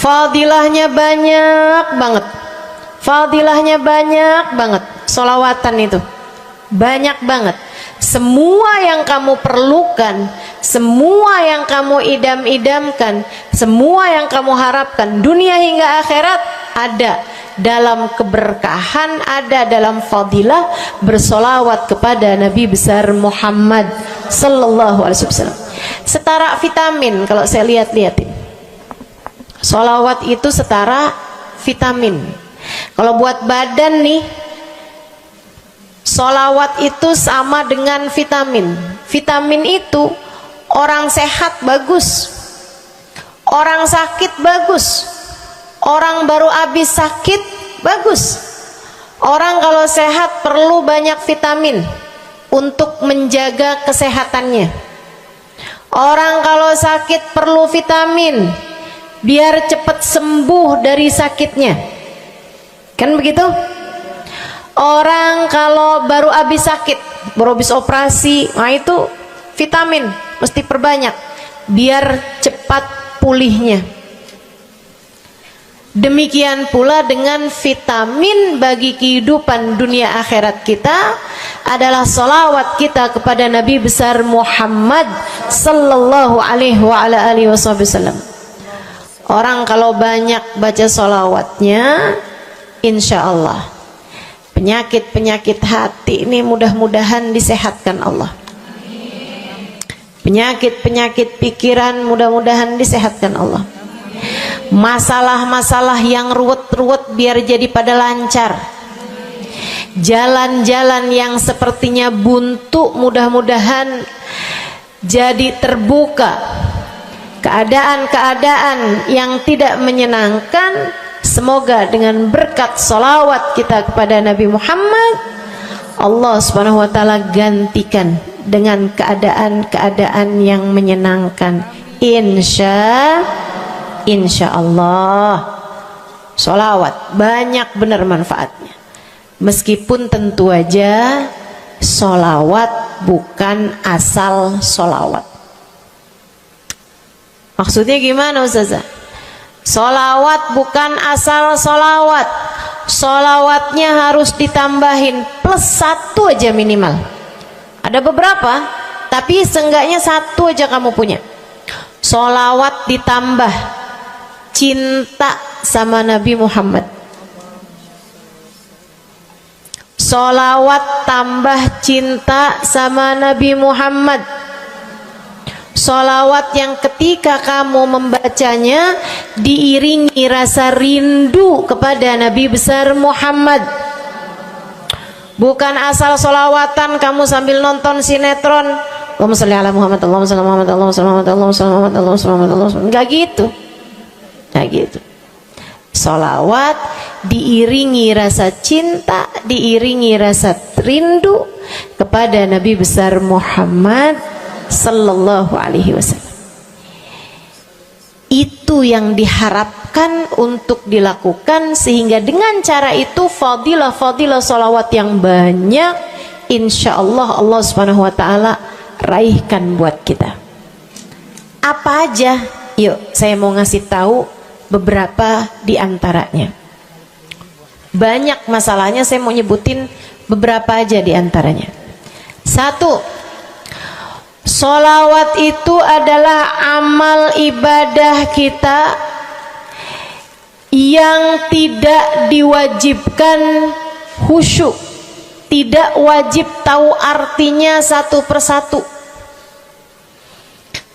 Fadilahnya banyak banget. Fadilahnya banyak banget. Solawatan itu banyak banget. Semua yang kamu perlukan, semua yang kamu idam-idamkan, semua yang kamu harapkan dunia hingga akhirat ada dalam keberkahan, ada dalam fadilah bersolawat kepada Nabi besar Muhammad sallallahu alaihi wasallam. Setara vitamin kalau saya lihat-lihatin. Solawat itu setara vitamin. Kalau buat badan nih, solawat itu sama dengan vitamin. Vitamin itu orang sehat bagus, orang sakit bagus, orang baru habis sakit bagus. Orang kalau sehat perlu banyak vitamin untuk menjaga kesehatannya. Orang kalau sakit perlu vitamin biar cepat sembuh dari sakitnya, kan begitu? Orang kalau baru habis sakit, baru habis operasi, nah itu vitamin mesti perbanyak biar cepat pulihnya. Demikian pula dengan vitamin bagi kehidupan dunia akhirat kita adalah salawat kita kepada Nabi besar Muhammad sallallahu alaihi wasallam. Orang kalau banyak baca salawatnya, insya Allah penyakit-penyakit hati ini mudah-mudahan disehatkan Allah. Penyakit-penyakit pikiran mudah-mudahan disehatkan Allah. Masalah-masalah yang ruwet-ruwet biar jadi pada lancar. Jalan-jalan yang sepertinya buntu mudah-mudahan jadi terbuka. Keadaan-keadaan yang tidak menyenangkan, semoga dengan berkat salawat kita kepada Nabi Muhammad, Allah subhanahu wa ta'ala gantikan dengan keadaan-keadaan yang menyenangkan. Insya Allah. Sholawat banyak benar manfaatnya. Meskipun tentu aja sholawat bukan asal sholawat. Maksudnya gimana Ustazah? Sholawat bukan asal sholawat. Sholawatnya harus ditambahin plus 1 aja minimal. Ada beberapa, tapi seenggaknya 1 aja kamu punya. Sholawat ditambah cinta sama Nabi Muhammad. Sholawat tambah cinta sama Nabi Muhammad. Sholawat yang ketika kamu membacanya diiringi rasa rindu kepada Nabi besar Muhammad. Bukan asal sholawatan kamu sambil nonton sinetron, Allahumma sholli ala Muhammad, Allahumma sholli ala Muhammad, Allahumma sholli ala Muhammad, Allahumma sholli ala Muhammad, Allahumma sholli ala Muhammad. Enggak gitu. Nah gitu. Sholawat diiringi rasa cinta, diiringi rasa rindu kepada Nabi besar Muhammad sallallahu alaihi wasallam. Itu yang diharapkan untuk dilakukan, sehingga dengan cara itu fadilah-fadilah sholawat yang banyak insya Allah Allah subhanahu wa ta'ala raihkan buat kita. Apa aja? Yuk saya mau ngasih tahu beberapa di antaranya. Banyak masalahnya, saya mau nyebutin beberapa aja di antaranya. 1, sholawat itu adalah amal ibadah kita yang tidak diwajibkan khusyuk, tidak wajib tahu artinya satu persatu.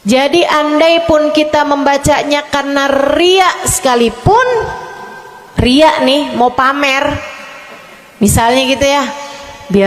Jadi andai pun kita membacanya karena riya sekalipun, riya nih mau pamer misalnya gitu ya, biar